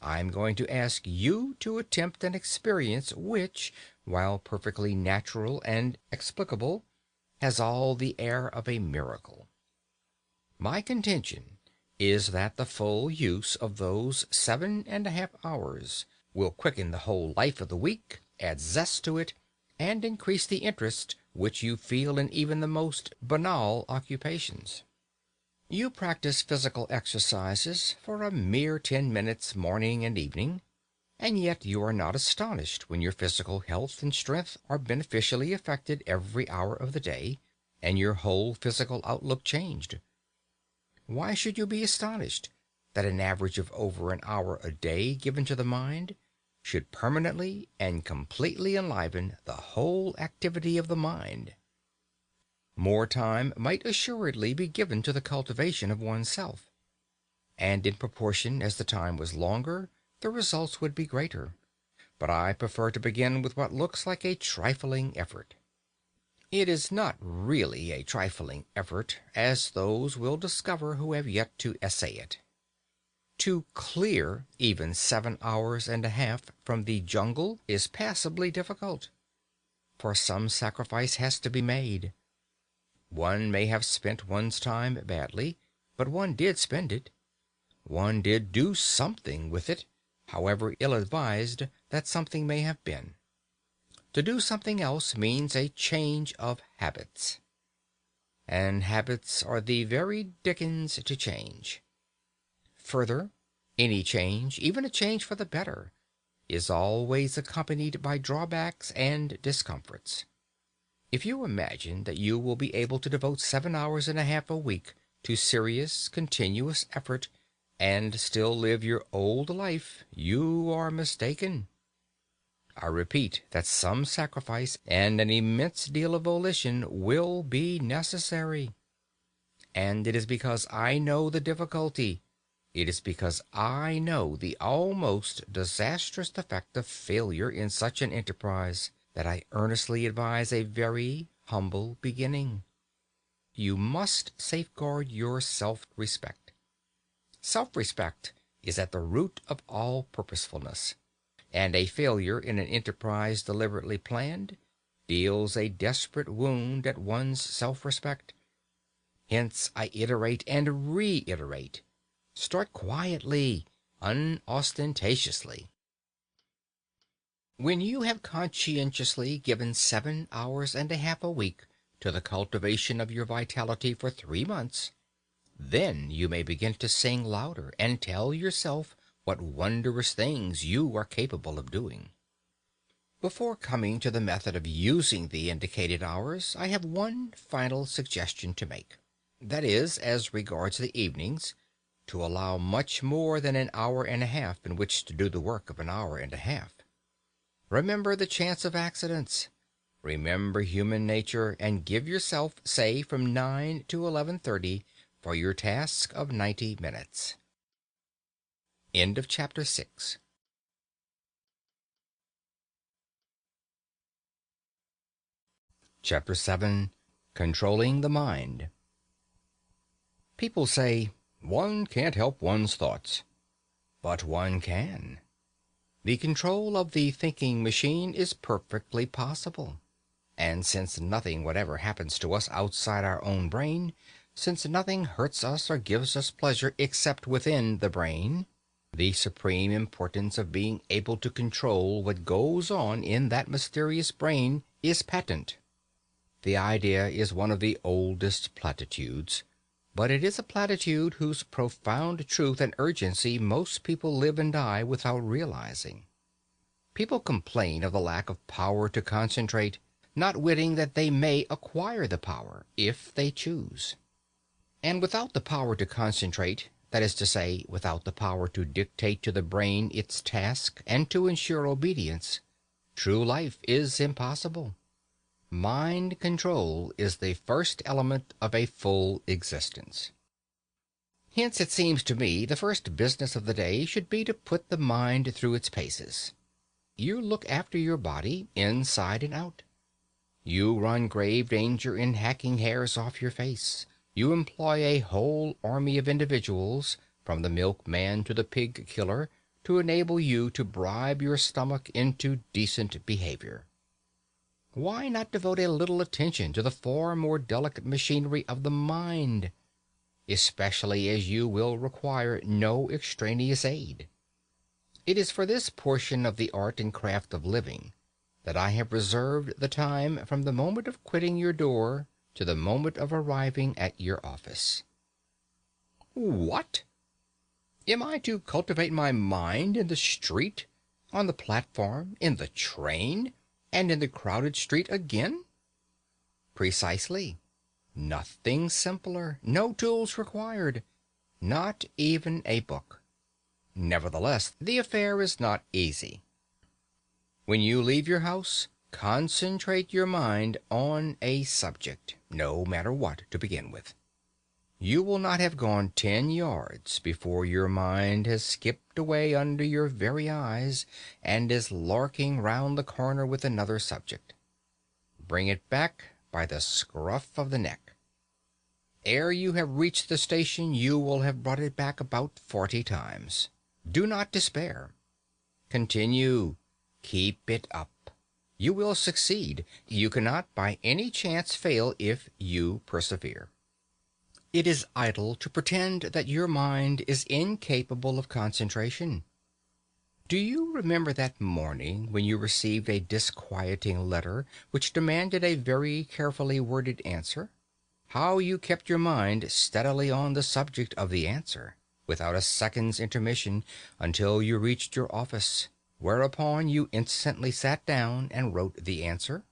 I'm going to ask you to attempt an experience which, while perfectly natural and explicable, has all the air of a miracle. My contention is that the full use of those 7.5 hours will quicken the whole life of the week, add zest to it, and increase the interest which you feel in even the most banal occupations. You practice physical exercises for a mere 10 minutes morning and evening, and yet you are not astonished when your physical health and strength are beneficially affected every hour of the day, and your whole physical outlook changed. Why should you be astonished that an average of over an hour a day given to the mind should permanently and completely enliven the whole activity of the mind? More time might assuredly be given to the cultivation of oneself, and in proportion as the time was longer, the results would be greater. But I prefer to begin with what looks like a trifling effort. It is not really a trifling effort, as those will discover who have yet to essay it. To clear even 7 hours and a half from the jungle is passably difficult, for some sacrifice has to be made. One may have spent one's time badly, but one did spend it. One did do something with it, however ill-advised that something may have been. To do something else means a change of habits. And habits are the very dickens to change. Further, any change, even a change for the better, is always accompanied by drawbacks and discomforts. If you imagine that you will be able to devote 7 hours and a half a week to serious, continuous effort and still live your old life, you are mistaken. I repeat that some sacrifice and an immense deal of volition will be necessary. And it is because I know the difficulty, it is because I know the almost disastrous effect of failure in such an enterprise, that I earnestly advise a very humble beginning. You must safeguard your self-respect. Self-respect is at the root of all purposefulness, and a failure in an enterprise deliberately planned deals a desperate wound at one's self-respect. Hence I iterate and reiterate. Start quietly, unostentatiously. When you have conscientiously given 7 hours and a half a week to the cultivation of your vitality for 3 months, then you may begin to sing louder and tell yourself what wondrous things you are capable of doing. Before coming to the method of using the indicated hours, I have one final suggestion to make. That is, as regards the evenings, to allow much more than an hour and a half in which to do the work of an hour and a half. Remember the chance of accidents. Remember human nature, and give yourself, say, from 9 to 11:30 for your task of 90 minutes. End of chapter 6. Chapter 7. Controlling the Mind. People say, one can't help one's thoughts. But one can. The control of the thinking machine is perfectly possible. And since nothing whatever happens to us outside our own brain, since nothing hurts us or gives us pleasure except within the brain, the supreme importance of being able to control what goes on in that mysterious brain is patent. The idea is one of the oldest platitudes, but it is a platitude whose profound truth and urgency most people live and die without realizing. People complain of the lack of power to concentrate, not witting that they may acquire the power if they choose. And without the power to concentrate, that is to say, without the power to dictate to the brain its task and to ensure obedience, true life is impossible. Mind control is the first element of a full existence. Hence it seems to me the first business of the day should be to put the mind through its paces. You look after your body, inside and out. You run grave danger in hacking hairs off your face. You employ a whole army of individuals, from the milkman to the pig killer, to enable you to bribe your stomach into decent behavior. Why not devote a little attention to the far more delicate machinery of the mind, especially as you will require no extraneous aid? It is for this portion of the art and craft of living that I have reserved the time from the moment of quitting your door to the moment of arriving at your office. What? Am I to cultivate my mind in the street, on the platform, in the train, and in the crowded street again? Precisely. Nothing simpler, no tools required, not even a book. Nevertheless, the affair is not easy. When you leave your house, concentrate your mind on a subject, no matter what, to begin with. You will not have gone 10 yards before your mind has skipped away under your very eyes and is larking round the corner with another subject. Bring it back by the scruff of the neck. Ere you have reached the station, you will have brought it back about 40 times. Do not despair. Continue. Keep it up. You will succeed. You cannot by any chance fail if you persevere. It is idle to pretend that your mind is incapable of concentration. Do you remember that morning when you received a disquieting letter which demanded a very carefully worded answer? How you kept your mind steadily on the subject of the answer, without a second's intermission, until you reached your office, whereupon you instantly sat down and wrote the answer?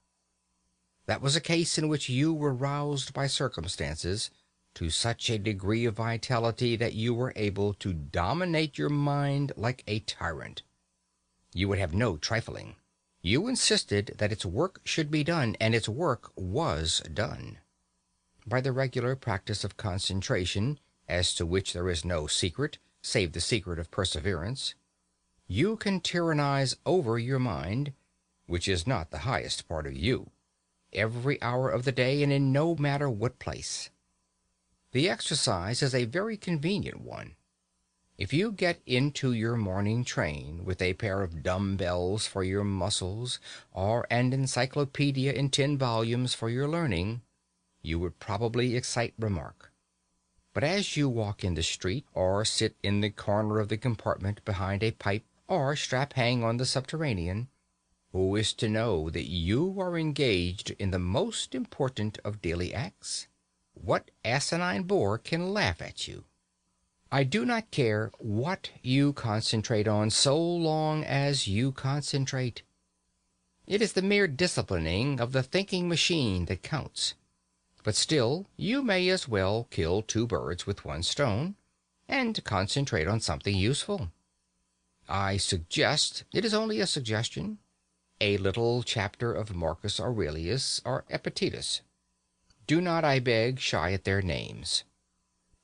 That was a case in which you were roused by circumstances to such a degree of vitality that you were able to dominate your mind like a tyrant. You would have no trifling. You insisted that its work should be done, and its work was done. By the regular practice of concentration, as to which there is no secret save the secret of perseverance, you can tyrannize over your mind, which is not the highest part of you, every hour of the day and in no matter what place. The exercise is a very convenient one. If you get into your morning train with a pair of dumbbells for your muscles, or an encyclopedia in 10 volumes for your learning, you would probably excite remark. But as you walk in the street, or sit in the corner of the compartment behind a pipe, or strap hang on the subterranean, who is to know that you are engaged in the most important of daily acts? What asinine bore can laugh at you? I do not care what you concentrate on so long as you concentrate. It is the mere disciplining of the thinking machine that counts. But still, you may as well kill 2 birds with 1 stone, and concentrate on something useful. I suggest, it is only a suggestion, a little chapter of Marcus Aurelius or Epictetus. Do not, I beg, shy at their names.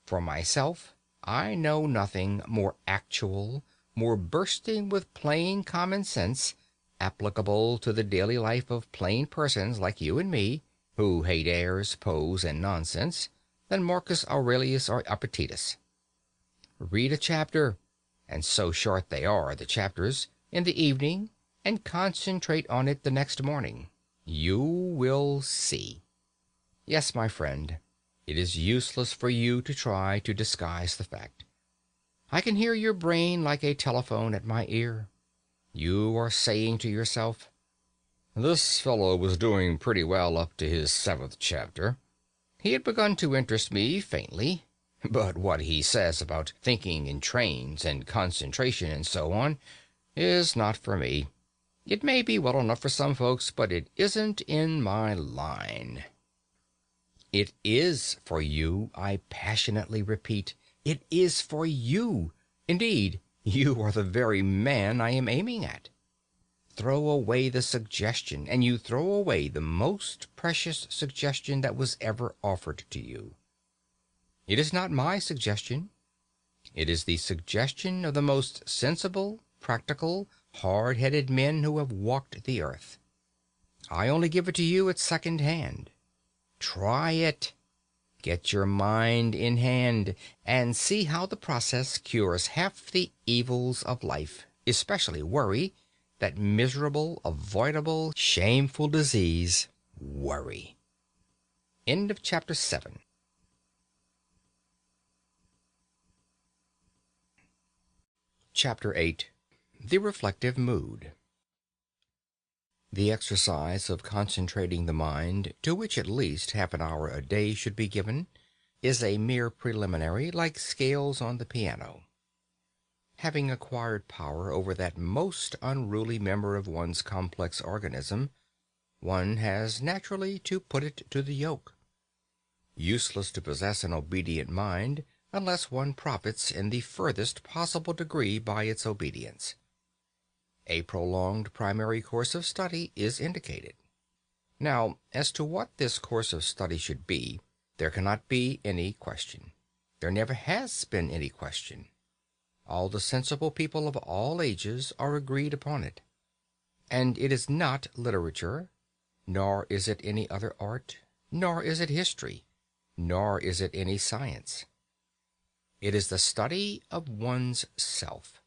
For myself, I know nothing more actual, more bursting with plain common sense, applicable to the daily life of plain persons like you and me, who hate airs, pose, and nonsense, than Marcus Aurelius or Epictetus. Read a chapter, and so short they are, the chapters, in the evening, and concentrate on it the next morning. You will see. Yes, my friend, it is useless for you to try to disguise the fact. I can hear your brain like a telephone at my ear. You are saying to yourself, "This fellow was doing pretty well up to his 7th chapter. He had begun to interest me faintly, but what he says about thinking in trains and concentration and so on is not for me. It may be well enough for some folks, but it isn't in my line." It is for you, I passionately repeat. It is for you. Indeed, you are the very man I am aiming at. Throw away the suggestion, and you throw away the most precious suggestion that was ever offered to you. It is not my suggestion. It is the suggestion of the most sensible, practical, hard-headed men who have walked the earth. I only give it to you at second hand. Try it. Get your mind in hand, and see how the process cures half the evils of life, especially worry, that miserable, avoidable, shameful disease, worry. End of chapter 7. Chapter 8. The Reflective Mood. The exercise of concentrating the mind, to which at least half an hour a day should be given, is a mere preliminary, like scales on the piano. Having acquired power over that most unruly member of one's complex organism, one has naturally to put it to the yoke. Useless to possess an obedient mind unless one profits in the furthest possible degree by its obedience. A prolonged primary course of study is indicated. Now, as to what this course of study should be, there cannot be any question. There never has been any question. All the sensible people of all ages are agreed upon it. And it is not literature, nor is it any other art, nor is it history. nor is it any science. It is the study of one's self.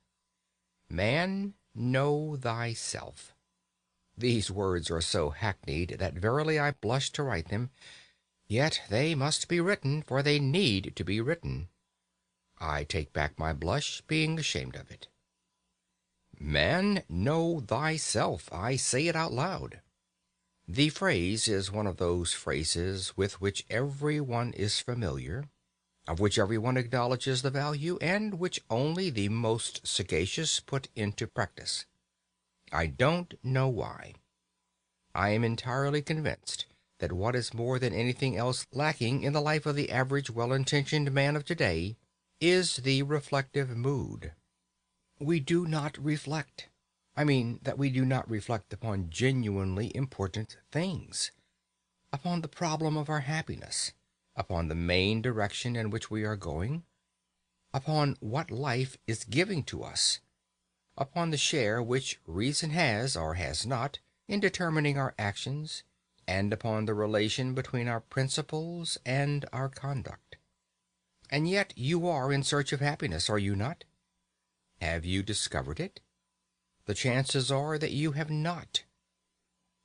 Man, know thyself. These words are so hackneyed that verily I blush to write them, yet they must be written, for they need to be written. I take back my blush, being ashamed of it. Man, know thyself. I say it out loud. The phrase is one of those phrases with which every one is familiar, of which every one acknowledges the value, and which only the most sagacious put into practice. I don't know why. I am entirely convinced that what is more than anything else lacking in the life of the average well-intentioned man of today is the reflective mood. We do not reflect. I mean that we do not reflect upon genuinely important things, upon the problem of our happiness, upon the main direction in which we are going, upon what life is giving to us, upon the share which reason has or has not in determining our actions, and upon the relation between our principles and our conduct. And yet you are in search of happiness, are you not? Have you discovered it? The chances are that you have not.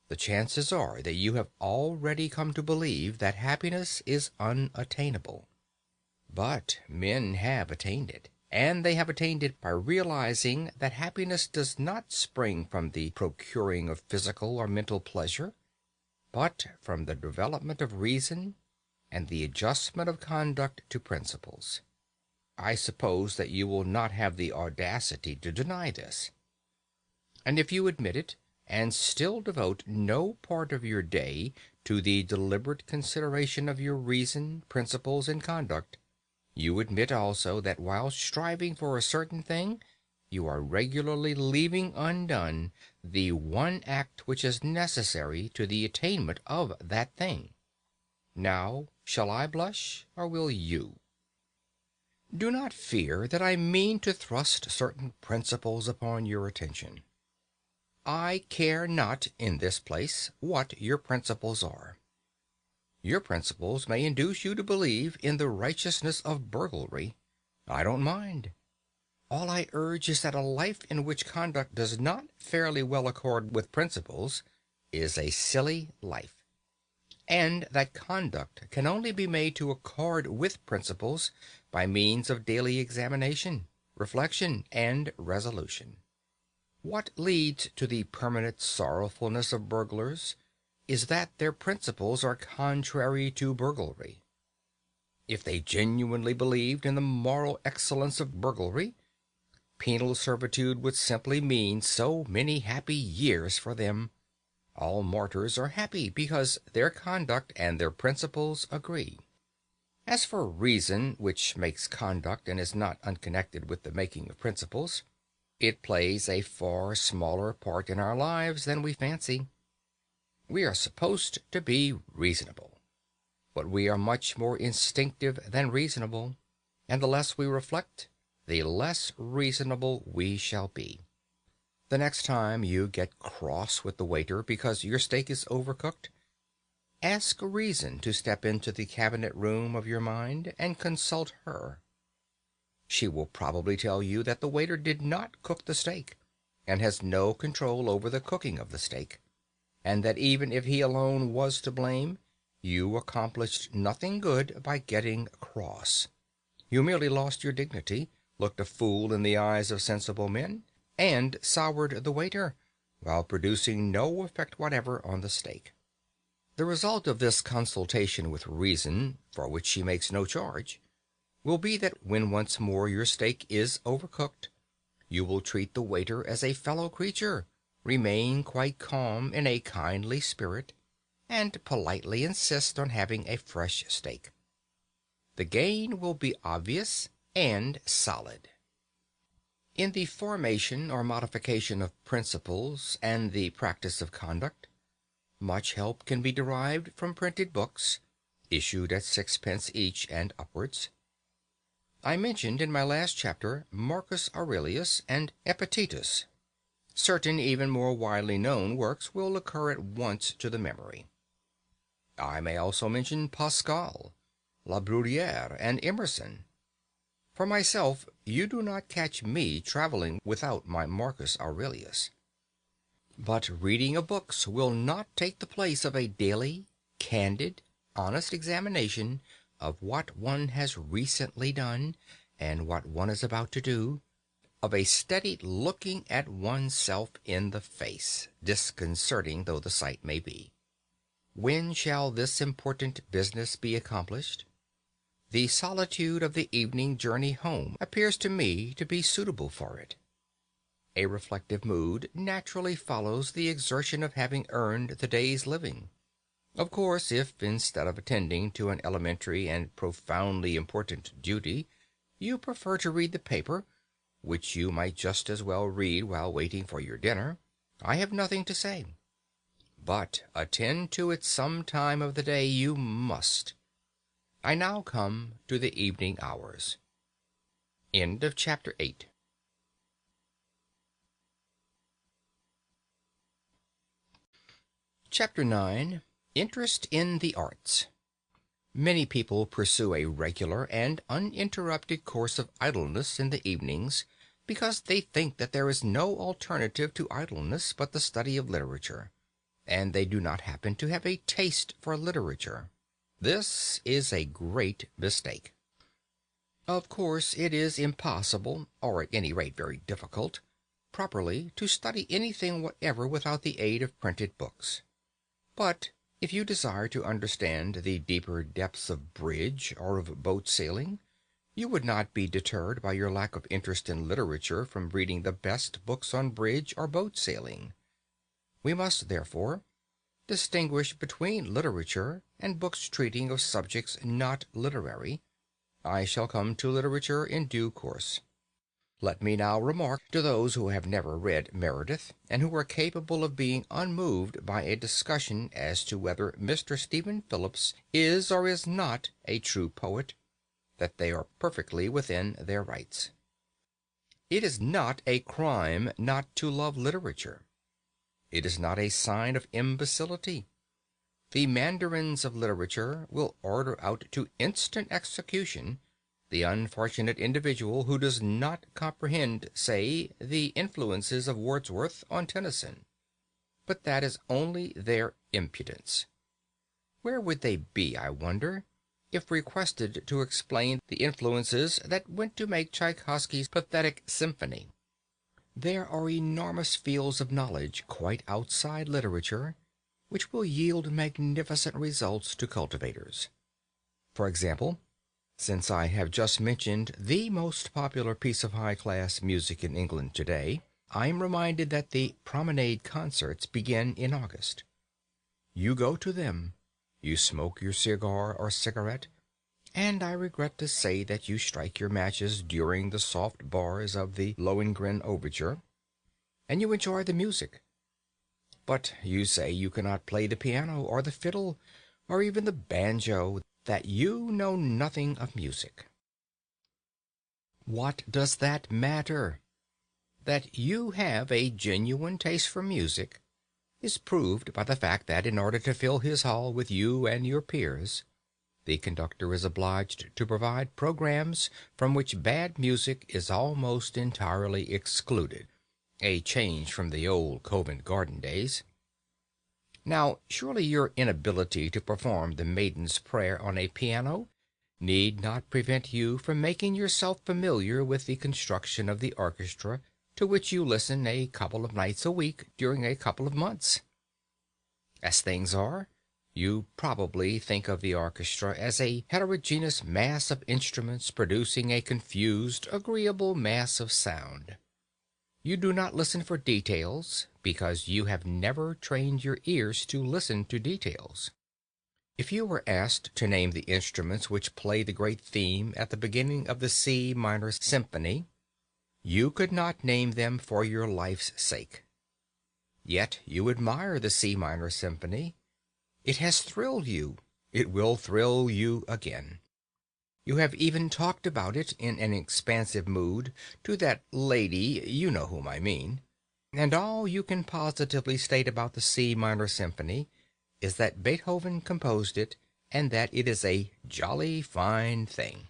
The chances are that you have already come to believe that happiness is unattainable. But men have attained it, and they have attained it by realizing that happiness does not spring from the procuring of physical or mental pleasure, but from the development of reason and the adjustment of conduct to principles. I suppose that you will not have the audacity to deny this. And if you admit it, and still devote no part of your day to the deliberate consideration of your reason, principles, and conduct, you admit also that while striving for a certain thing, you are regularly leaving undone the one act which is necessary to the attainment of that thing. Now, shall I blush, or will you? Do not fear that I mean to thrust certain principles upon your attention. I care not, in this place, what your principles are. Your principles may induce you to believe in the righteousness of burglary. I don't mind. All I urge is that a life in which conduct does not fairly well accord with principles is a silly life, and that conduct can only be made to accord with principles by means of daily examination, reflection, and resolution. What leads to the permanent sorrowfulness of burglars is that their principles are contrary to burglary. If they genuinely believed in the moral excellence of burglary, penal servitude would simply mean so many happy years for them. All martyrs are happy because their conduct and their principles agree. As for reason, which makes conduct and is not unconnected with the making of principles, it plays a far smaller part in our lives than we fancy. We are supposed to be reasonable, but we are much more instinctive than reasonable, and the less we reflect, the less reasonable we shall be. The next time you get cross with the waiter because your steak is overcooked, ask reason to step into the cabinet room of your mind and consult her. She will probably tell you that the waiter did not cook the steak, and has no control over the cooking of the steak, and that even if he alone was to blame, you accomplished nothing good by getting cross. You merely lost your dignity, looked a fool in the eyes of sensible men, and soured the waiter, while producing no effect whatever on the steak. The result of this consultation with reason, for which she makes no charge, will be that when once more your steak is overcooked, you will treat the waiter as a fellow creature, remain quite calm in a kindly spirit, and politely insist on having a fresh steak. The gain will be obvious and solid. In the formation or modification of principles and the practice of conduct, much help can be derived from printed books, issued at 6d. each and upwards. I mentioned in my last chapter Marcus Aurelius and Epictetus. Certain even more widely known works will occur at once to the memory. I may also mention Pascal, La Bruyere, and Emerson. For myself, you do not catch me traveling without my Marcus Aurelius. But reading of books will not take the place of a daily, candid, honest examination of what one has recently done and what one is about to do, of a steady looking at oneself in the face, disconcerting though the sight may be. When shall this important business be accomplished? The solitude of the evening journey home appears to me to be suitable for it. A reflective mood naturally follows the exertion of having earned the day's living. Of course, if, instead of attending to an elementary and profoundly important duty, you prefer to read the paper, which you might just as well read while waiting for your dinner, I have nothing to say. But attend to it some time of the day you must. I now come to the evening hours. End of chapter 8. Chapter 9. Interest in the Arts. Many people pursue a regular and uninterrupted course of idleness in the evenings because they think that there is no alternative to idleness but the study of literature, and they do not happen to have a taste for literature. This is a great mistake. Of course, it is impossible, or at any rate very difficult, properly to study anything whatever without the aid of printed books. But if you desire to understand the deeper depths of bridge or of boat sailing, you would not be deterred by your lack of interest in literature from reading the best books on bridge or boat sailing. We must, therefore, distinguish between literature and books treating of subjects not literary. I shall come to literature in due course. Let me now remark to those who have never read Meredith, and who are capable of being unmoved by a discussion as to whether Mr. Stephen Phillips is or is not a true poet, that they are perfectly within their rights. It is not a crime not to love literature. It is not a sign of imbecility. The mandarins of literature will order out to instant execution the unfortunate individual who does not comprehend, say, the influences of Wordsworth on Tennyson. But that is only their impudence. Where would they be, I wonder, if requested to explain the influences that went to make Tchaikovsky's pathetic symphony? There are enormous fields of knowledge quite outside literature, which will yield magnificent results to cultivators. For example, since I have just mentioned the most popular piece of high-class music in England today, I am reminded that the Promenade Concerts begin in August. You go to them, you smoke your cigar or cigarette, and I regret to say that you strike your matches during the soft bars of the Lohengrin Overture, and you enjoy the music. But you say you cannot play the piano or the fiddle or even the banjo, that you know nothing of music. What does that matter? That you have a genuine taste for music is proved by the fact that in order to fill his hall with you and your peers, the conductor is obliged to provide programs from which bad music is almost entirely excluded, a change from the old Covent Garden days. Now, surely your inability to perform the Maiden's Prayer on a piano need not prevent you from making yourself familiar with the construction of the orchestra to which you listen a couple of nights a week during a couple of months. As things are, you probably think of the orchestra as a heterogeneous mass of instruments producing a confused, agreeable mass of sound. You do not listen for details, because you have never trained your ears to listen to details. If you were asked to name the instruments which play the great theme at the beginning of the C minor symphony, you could not name them for your life's sake. Yet you admire the C minor symphony. It has thrilled you. It will thrill you again. You have even talked about it in an expansive mood to that lady, you know whom I mean, and all you can positively state about the C minor symphony is that Beethoven composed it and that it is a jolly fine thing.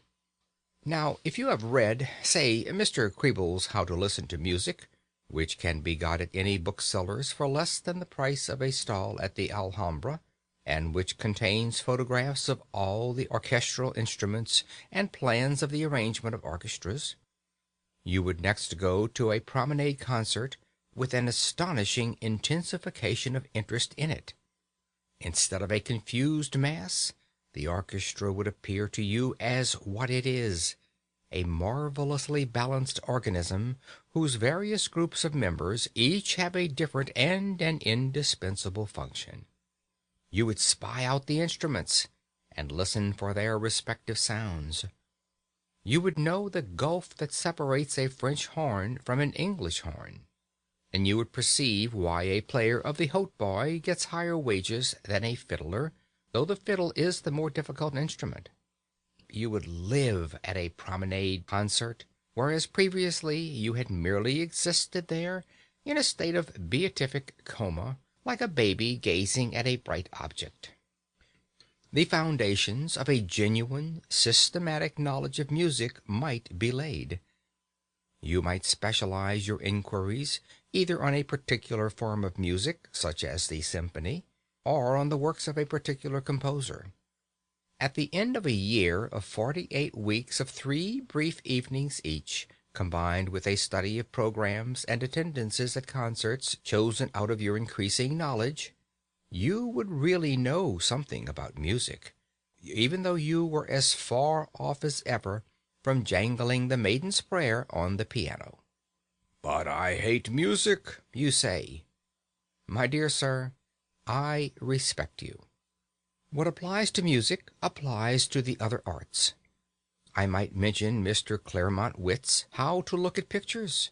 Now, if you have read, say, Mr. Kriebel's How to Listen to Music, which can be got at any bookseller's for less than the price of a stall at the Alhambra, and which contains photographs of all the orchestral instruments and plans of the arrangement of orchestras, you would next go to a promenade concert with an astonishing intensification of interest in it. Instead of a confused mass, the orchestra would appear to you as what it is, a marvelously balanced organism whose various groups of members each have a different and an indispensable function. You would spy out the instruments and listen for their respective sounds. You would know the gulf that separates a French horn from an English horn, and you would perceive why a player of the hautboy gets higher wages than a fiddler, though the fiddle is the more difficult instrument. You would live at a promenade concert, whereas previously you had merely existed there in a state of beatific coma, like a baby gazing at a bright object. The foundations of a genuine, systematic knowledge of music might be laid. You might specialize your inquiries either on a particular form of music, such as the symphony, or on the works of a particular composer. At the end of a year of 48 weeks of 3 brief evenings each, combined with a study of programs and attendances at concerts chosen out of your increasing knowledge, you would really know something about music, even though you were as far off as ever from jangling the Maiden's Prayer on the piano. "But I hate music," you say. My dear sir, I respect you. What applies to music applies to the other arts. I might mention Mr. Claremont Witt's How to Look at Pictures,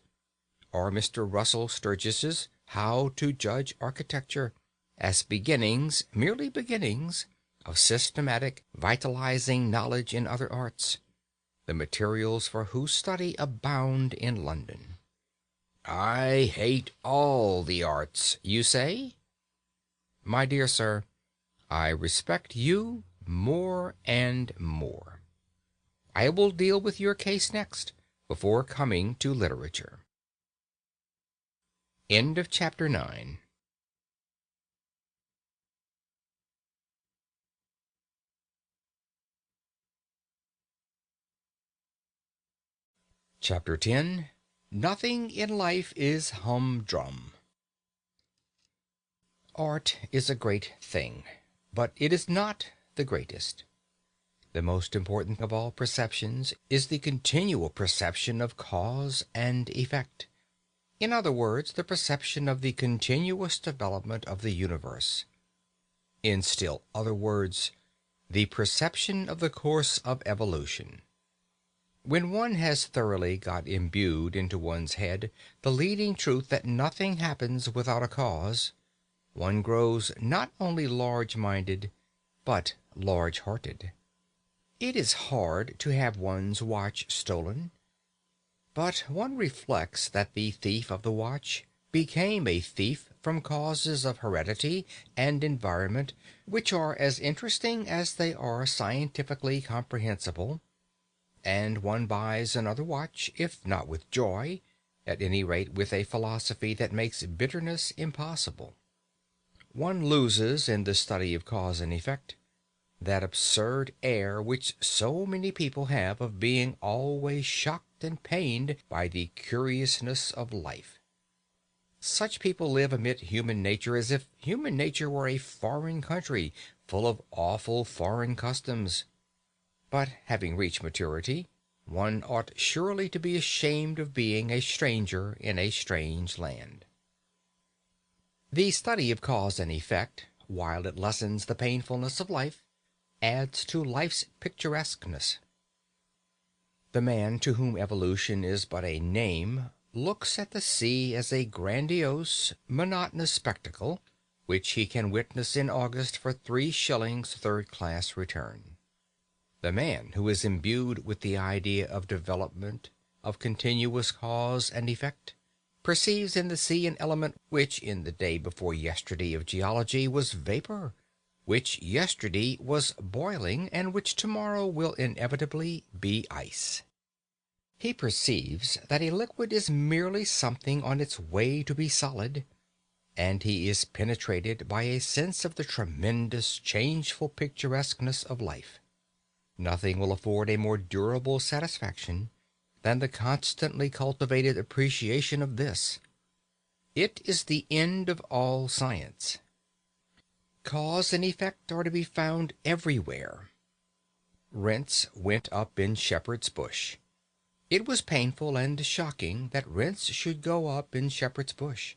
or Mr. Russell Sturgis's How to Judge Architecture, as beginnings, merely beginnings, of systematic, vitalizing knowledge in other arts, the materials for whose study abound in London. "I hate all the arts," you say? My dear sir, I respect you more and more. I will deal with your case next, before coming to literature. End of chapter 9. Chapter 10. Nothing in life is humdrum. Art is a great thing, but it is not the greatest. The most important of all perceptions is the continual perception of cause and effect. In other words, the perception of the continuous development of the universe. In still other words, the perception of the course of evolution. When one has thoroughly got imbued into one's head the leading truth that nothing happens without a cause, one grows not only large-minded, but large-hearted. It is hard to have one's watch stolen, but one reflects that the thief of the watch became a thief from causes of heredity and environment which are as interesting as they are scientifically comprehensible, and one buys another watch, if not with joy, at any rate with a philosophy that makes bitterness impossible. One loses in the study of cause and effect that absurd air which so many people have of being always shocked and pained by the curiousness of life. Such people live amid human nature as if human nature were a foreign country full of awful foreign customs. But having reached maturity, one ought surely to be ashamed of being a stranger in a strange land. The study of cause and effect, while it lessens the painfulness of life, adds to life's picturesqueness. The man to whom evolution is but a name looks at the sea as a grandiose, monotonous spectacle, which he can witness in August for 3 shillings third-class return. The man who is imbued with the idea of development, of continuous cause and effect, perceives in the sea an element which in the day before yesterday of geology was vapor, which yesterday was boiling, and which tomorrow will inevitably be ice. He perceives that a liquid is merely something on its way to be solid, and he is penetrated by a sense of the tremendous, changeful picturesqueness of life. Nothing will afford a more durable satisfaction than the constantly cultivated appreciation of this. It is the end of all science. Cause and effect are to be found everywhere. Rents went up in Shepherd's Bush. It was painful and shocking that rents should go up in Shepherd's Bush.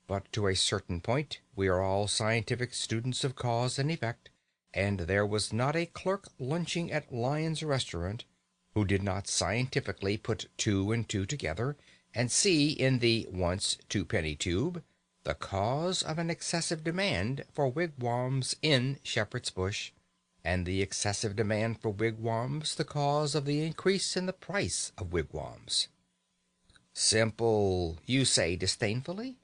But to a certain point we are all scientific students of cause and effect, and there was not a clerk lunching at Lyon's restaurant who did not scientifically put two and two together and see in the once twopenny tube the cause of an excessive demand for wigwams in Shepherd's Bush, and the excessive demand for wigwams the cause of the increase in the price of wigwams. Simple, you say disdainfully?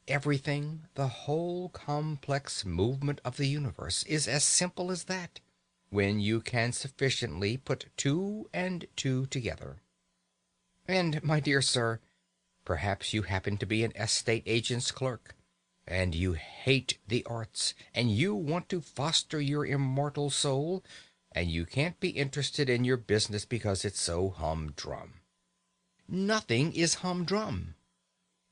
Everything, the whole complex movement of the universe, is as simple as that, when you can sufficiently put two and two together. And, my dear sir, perhaps you happen to be an estate agent's clerk, and you hate the arts, and you want to foster your immortal soul, and you can't be interested in your business because it's so humdrum. Nothing is humdrum.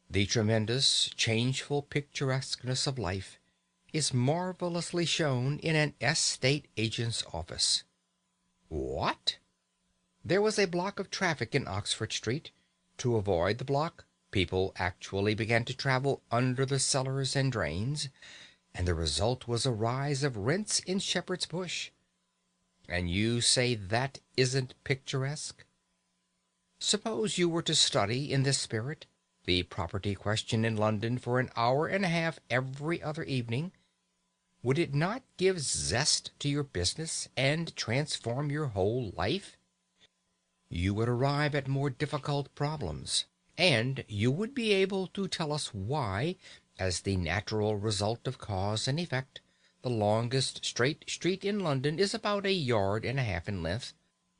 The tremendous, changeful picturesqueness of life is marvelously shown in an estate agent's office. What? There was a block of traffic in Oxford Street. To avoid the block, people actually began to travel under the cellars and drains, and the result was a rise of rents in Shepherd's Bush. And you say that isn't picturesque? Suppose you were to study in this spirit the property question in London for an hour and a half every other evening. Would it not give zest to your business and transform your whole life? You would arrive at more difficult problems, and you would be able to tell us why, as the natural result of cause and effect, the longest straight street in London is about 1.5 yards in length,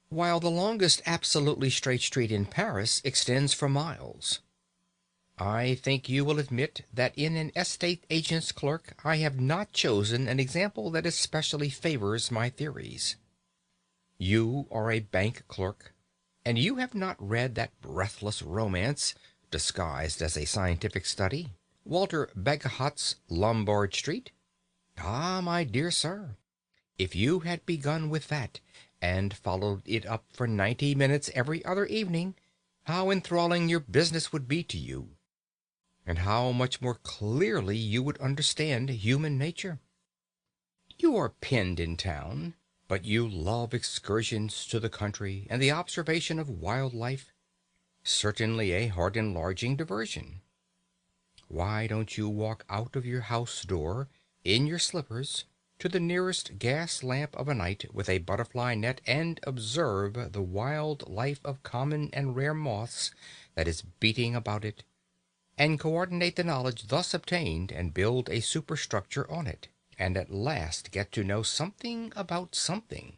while the longest absolutely straight street in Paris extends for miles. I think you will admit that in an estate agent's clerk I have not chosen an example that especially favors my theories. You are a bank clerk, and you have not read that breathless romance, disguised as a scientific study, Walter Bagehot's Lombard Street? Ah, my dear sir, if you had begun with that, and followed it up for 90 minutes every other evening, how enthralling your business would be to you, and how much more clearly you would understand human nature. You are penned in town, but you love excursions to the country and the observation of wild life, certainly a heart-enlarging diversion. Why don't you walk out of your house door in your slippers to the nearest gas lamp of a night with a butterfly net and observe the wild life of common and rare moths that is beating about it, and coordinate the knowledge thus obtained and build a superstructure on it, and at last get to know something about something?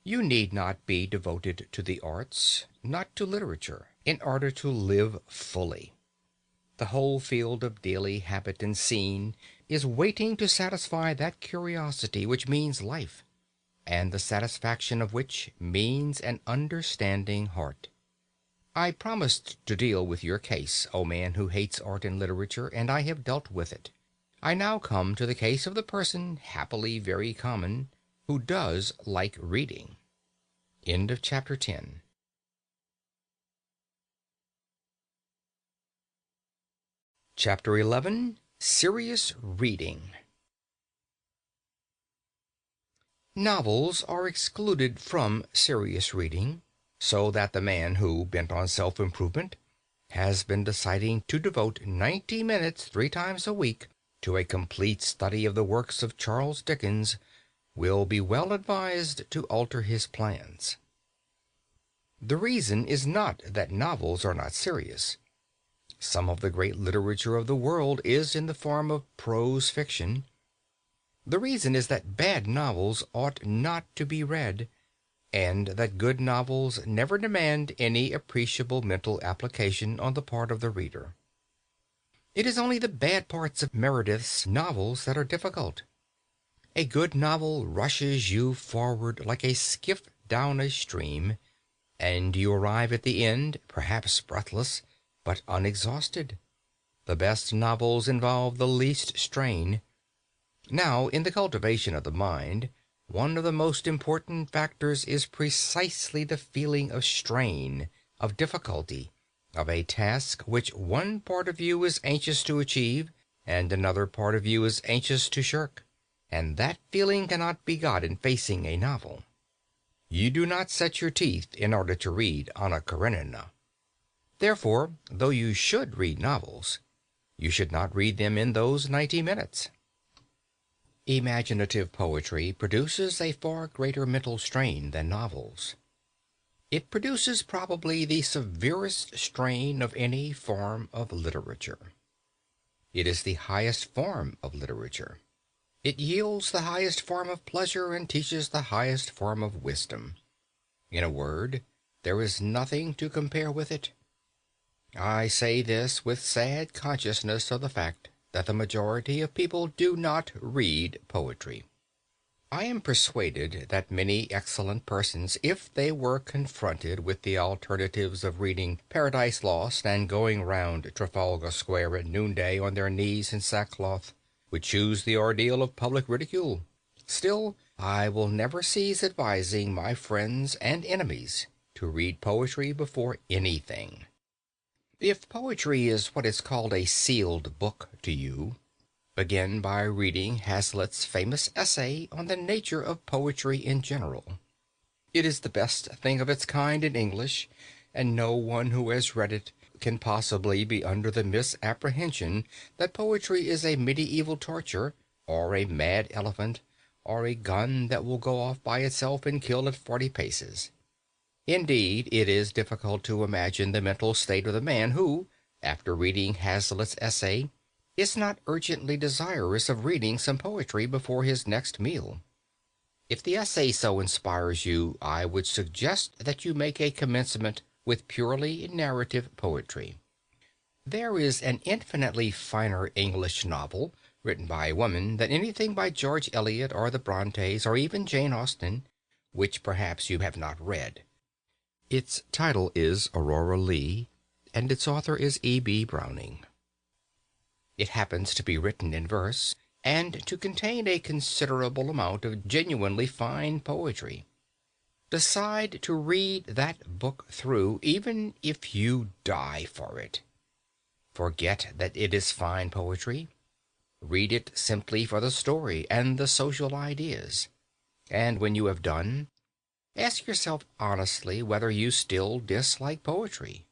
You need not be devoted to the arts, not to literature, in order to live fully. The whole field of daily habit and scene is waiting to satisfy that curiosity which means life, and the satisfaction of which means an understanding heart. I promised to deal with your case, O man who hates art and literature, and I have dealt with it. I now come to the case of the person, happily very common, who does like reading. End of chapter 10. Chapter 11. Serious Reading. Novels are excluded from serious reading, so that the man who, bent on self-improvement, has been deciding to devote 90 minutes 3 times a week to a complete study of the works of Charles Dickens will be well advised to alter his plans. The reason is not that novels are not serious. Some of the great literature of the world is in the form of prose fiction. The reason is that bad novels ought not to be read, and that good novels never demand any appreciable mental application on the part of the reader. It is only the bad parts of Meredith's novels that are difficult. A good novel rushes you forward like a skiff down a stream, and you arrive at the end, perhaps breathless, but unexhausted. The best novels involve the least strain. Now, in the cultivation of the mind, one of the most important factors is precisely the feeling of strain, of difficulty, of a task which one part of you is anxious to achieve, and another part of you is anxious to shirk. And that feeling cannot be got in facing a novel. You do not set your teeth in order to read Anna Karenina. Therefore, though you should read novels, you should not read them in those 90 minutes. Imaginative poetry produces a far greater mental strain than novels. It produces probably the severest strain of any form of literature. It is the highest form of literature. It yields the highest form of pleasure and teaches the highest form of wisdom. In a word, there is nothing to compare with it. I say this with sad consciousness of the fact that the majority of people do not read poetry. I am persuaded that many excellent persons, if they were confronted with the alternatives of reading Paradise Lost and going round Trafalgar Square at noonday on their knees in sackcloth, would choose the ordeal of public ridicule. Still, I will never cease advising my friends and enemies to read poetry before anything. If poetry is what is called a sealed book to you, begin by reading Hazlitt's famous essay on the nature of poetry in general. It is the best thing of its kind in English, and no one who has read it can possibly be under the misapprehension that poetry is a medieval torture, or a mad elephant, or a gun that will go off by itself and kill at 40 paces. Indeed, it is difficult to imagine the mental state of the man who, after reading Hazlitt's essay, is not urgently desirous of reading some poetry before his next meal. If the essay so inspires you, I would suggest that you make a commencement with purely narrative poetry. There is an infinitely finer English novel written by a woman than anything by George Eliot or the Brontes or even Jane Austen, which perhaps you have not read. Its title is Aurora Leigh, and its author is E.B. Browning. It happens to be written in verse, and to contain a considerable amount of genuinely fine poetry. Decide to read that book through, even if you die for it. Forget that it is fine poetry. Read it simply for the story and the social ideas. And when you have done, ask yourself honestly whether you still dislike poetry.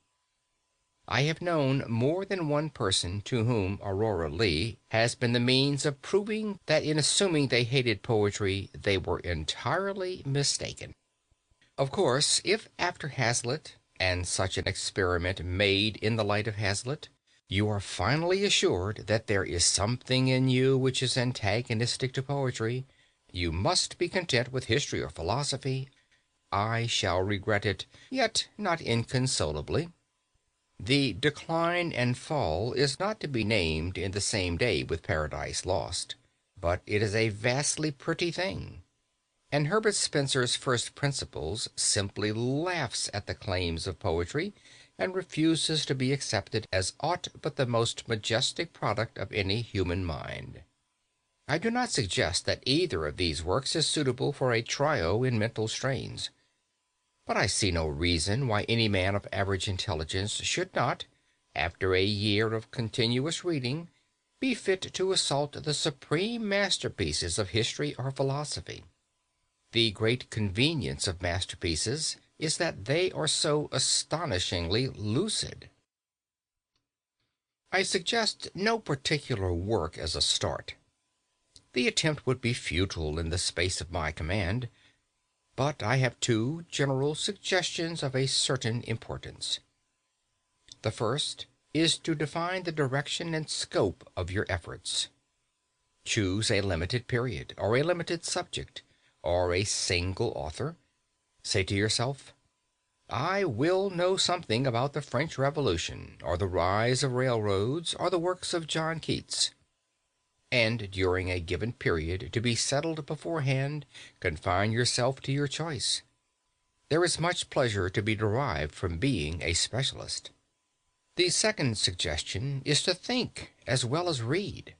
I have known more than one person to whom Aurora Leigh has been the means of proving that in assuming they hated poetry, they were entirely mistaken. Of course, if after Hazlitt, and such an experiment made in the light of Hazlitt, you are finally assured that there is something in you which is antagonistic to poetry, you must be content with history or philosophy. I shall regret it, yet not inconsolably. The decline and fall is not to be named in the same day with Paradise Lost, but it is a vastly pretty thing. And Herbert Spencer's First Principles simply laughs at the claims of poetry and refuses to be accepted as aught but the most majestic product of any human mind. I do not suggest that either of these works is suitable for a trio in mental strains. But I see no reason why any man of average intelligence should not, after a year of continuous reading, be fit to assault the supreme masterpieces of history or philosophy. The great convenience of masterpieces is that they are so astonishingly lucid. I suggest no particular work as a start. The attempt would be futile in the space of my command, but I have two general suggestions of a certain importance. The first is to define the direction and scope of your efforts. Choose a limited period, or a limited subject, or a single author. Say to yourself, I will know something about the French Revolution, or the rise of railroads, or the works of John Keats. And during a given period, to be settled beforehand, confine yourself to your choice. There is much pleasure to be derived from being a specialist. The second suggestion is to think as well as read.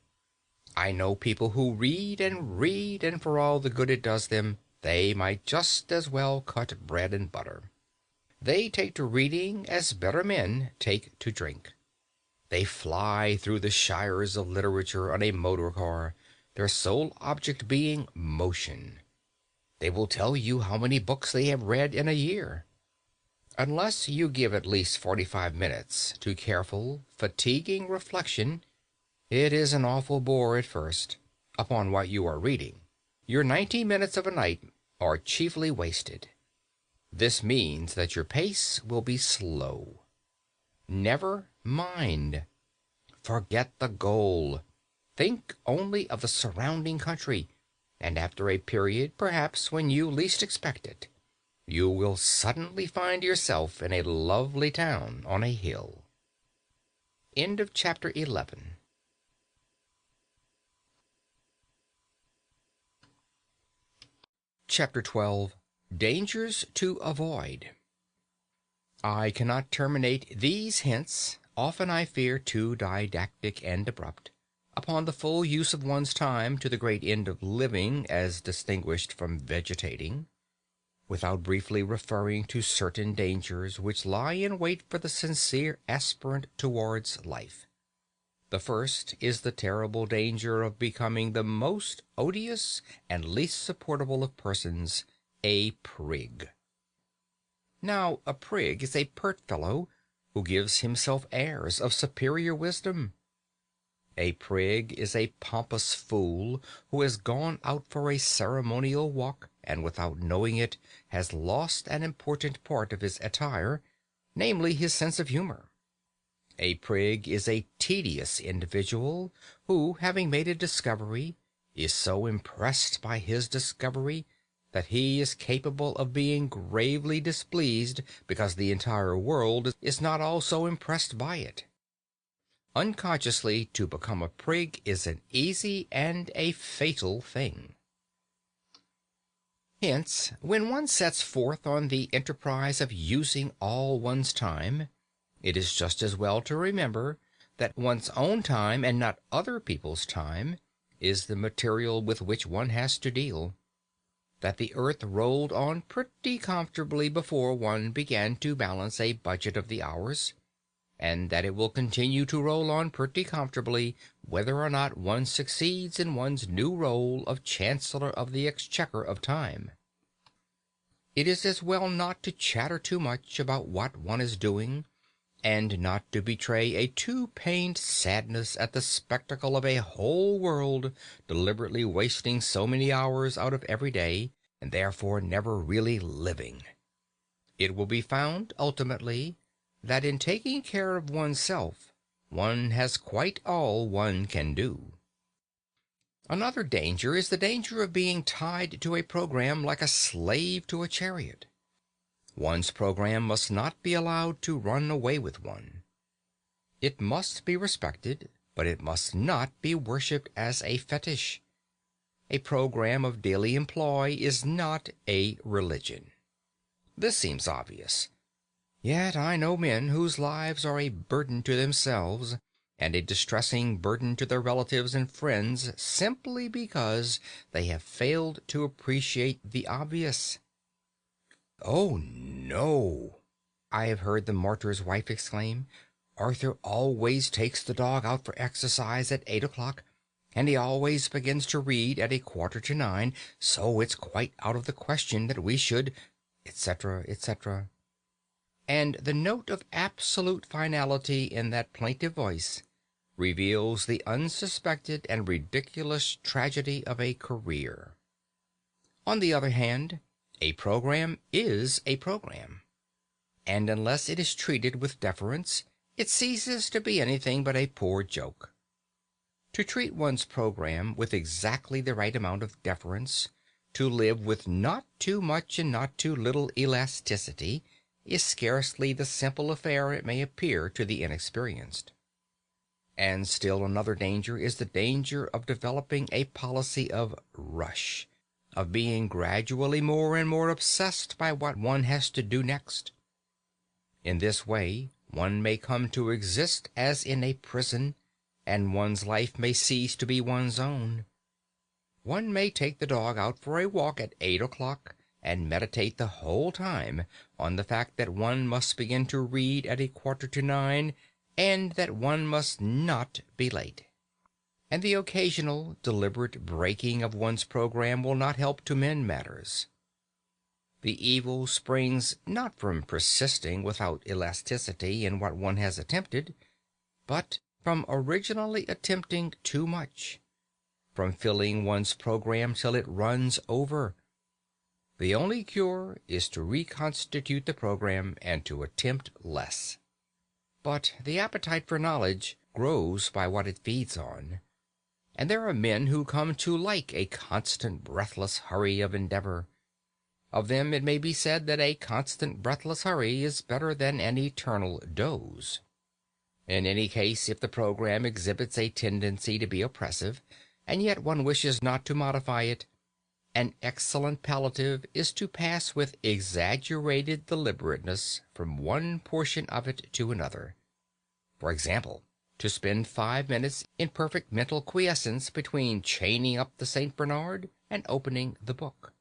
I know people who read, and for all the good it does them, they might just as well cut bread and butter. They take to reading as better men take to drink. They fly through the shires of literature on a motor car, their sole object being motion. They will tell you how many books they have read in a year. Unless you give at least 45 minutes to careful, fatiguing reflection, it is an awful bore at first, upon what you are reading. Your 90 minutes of a night are chiefly wasted. This means that your pace will be slow. Never mind. Forget the goal. Think only of the surrounding country, and after a period, perhaps when you least expect it, you will suddenly find yourself in a lovely town on a hill. End of chapter 11. Chapter 12. Dangers to avoid. I cannot terminate these hints, often I fear too didactic and abrupt, upon the full use of one's time to the great end of living as distinguished from vegetating, without briefly referring to certain dangers which lie in wait for the sincere aspirant towards life. The first is the terrible danger of becoming the most odious and least supportable of persons, a prig. Now, a prig is a pert fellow who gives himself airs of superior wisdom. A prig is a pompous fool who has gone out for a ceremonial walk, and without knowing it has lost an important part of his attire, namely his sense of humor. A prig is a tedious individual who, having made a discovery, is so impressed by his discovery that he is capable of being gravely displeased because the entire world is not also impressed by it. Unconsciously to become a prig is an easy and a fatal thing. Hence, when one sets forth on the enterprise of using all one's time, it is just as well to remember that one's own time, and not other people's time, is the material with which one has to deal. That the earth rolled on pretty comfortably before one began to balance a budget of the hours, and that it will continue to roll on pretty comfortably whether or not one succeeds in one's new role of Chancellor of the Exchequer of Time. It is as well not to chatter too much about what one is doing, and not to betray a too pained sadness at the spectacle of a whole world deliberately wasting so many hours out of every day, and therefore never really living. It will be found, ultimately, that in taking care of oneself, one has quite all one can do. Another danger is the danger of being tied to a program like a slave to a chariot. One's program must not be allowed to run away with one. It must be respected, but it must not be worshipped as a fetish. A program of daily employ is not a religion. This seems obvious. Yet I know men whose lives are a burden to themselves and a distressing burden to their relatives and friends simply because they have failed to appreciate the obvious. "Oh, no," I have heard the martyr's wife exclaim. "Arthur always takes the dog out for exercise at 8 o'clock, and he always begins to read at 8:45, so it's quite out of the question that we should," etc., etc. And the note of absolute finality in that plaintive voice reveals the unsuspected and ridiculous tragedy of a career. On the other hand, a program is a program, and unless it is treated with deference, it ceases to be anything but a poor joke. To treat one's program with exactly the right amount of deference, to live with not too much and not too little elasticity, is scarcely the simple affair it may appear to the inexperienced. And still another danger is the danger of developing a policy of rush, of being gradually more and more obsessed by what one has to do next. In this way, one may come to exist as in a prison, and one's life may cease to be one's own. One may take the dog out for a walk at 8 o'clock, and meditate the whole time on the fact that one must begin to read at 8:45, and that one must not be late. And the occasional deliberate breaking of one's program will not help to mend matters. The evil springs not from persisting without elasticity in what one has attempted, but from originally attempting too much, from filling one's program till it runs over. The only cure is to reconstitute the program and to attempt less. But the appetite for knowledge grows by what it feeds on, and there are men who come to like a constant breathless hurry of endeavor. Of them it may be said that a constant breathless hurry is better than an eternal doze. In any case, if the program exhibits a tendency to be oppressive, and yet one wishes not to modify it, an excellent palliative is to pass with exaggerated deliberateness from one portion of it to another. For example, to spend 5 minutes in perfect mental quiescence between chaining up the St. Bernard and opening the book.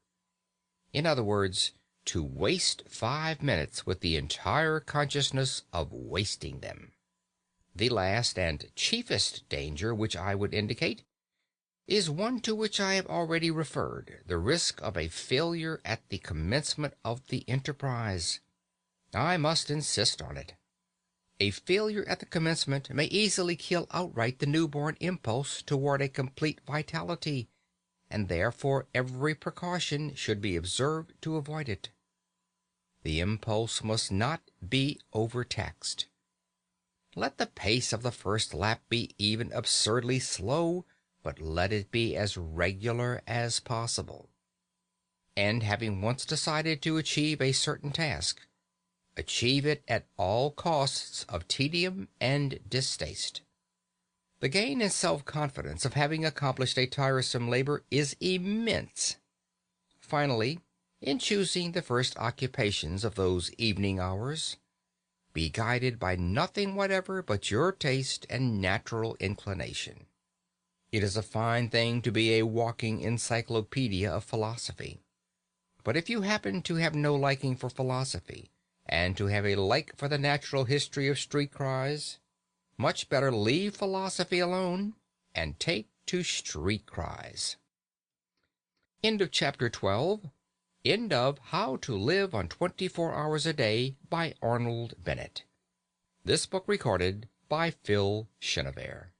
In other words, to waste 5 minutes with the entire consciousness of wasting them. The last and chiefest danger which I would indicate is one to which I have already referred, the risk of a failure at the commencement of the enterprise. I must insist on it. A failure at the commencement may easily kill outright the newborn impulse toward a complete vitality, and therefore every precaution should be observed to avoid it. The impulse must not be overtaxed. Let the pace of the first lap be even absurdly slow, but let it be as regular as possible. And having once decided to achieve a certain task, achieve it at all costs of tedium and distaste. The gain in self-confidence of having accomplished a tiresome labor is immense. Finally, in choosing the first occupations of those evening hours, be guided by nothing whatever but your taste and natural inclination. It is a fine thing to be a walking encyclopedia of philosophy. But if you happen to have no liking for philosophy, and to have a like for the natural history of street cries, much better leave philosophy alone and take to street cries. End of chapter 12. End of How to Live on 24 Hours a Day by Arnold Bennett. This book recorded by Phil Chenevert.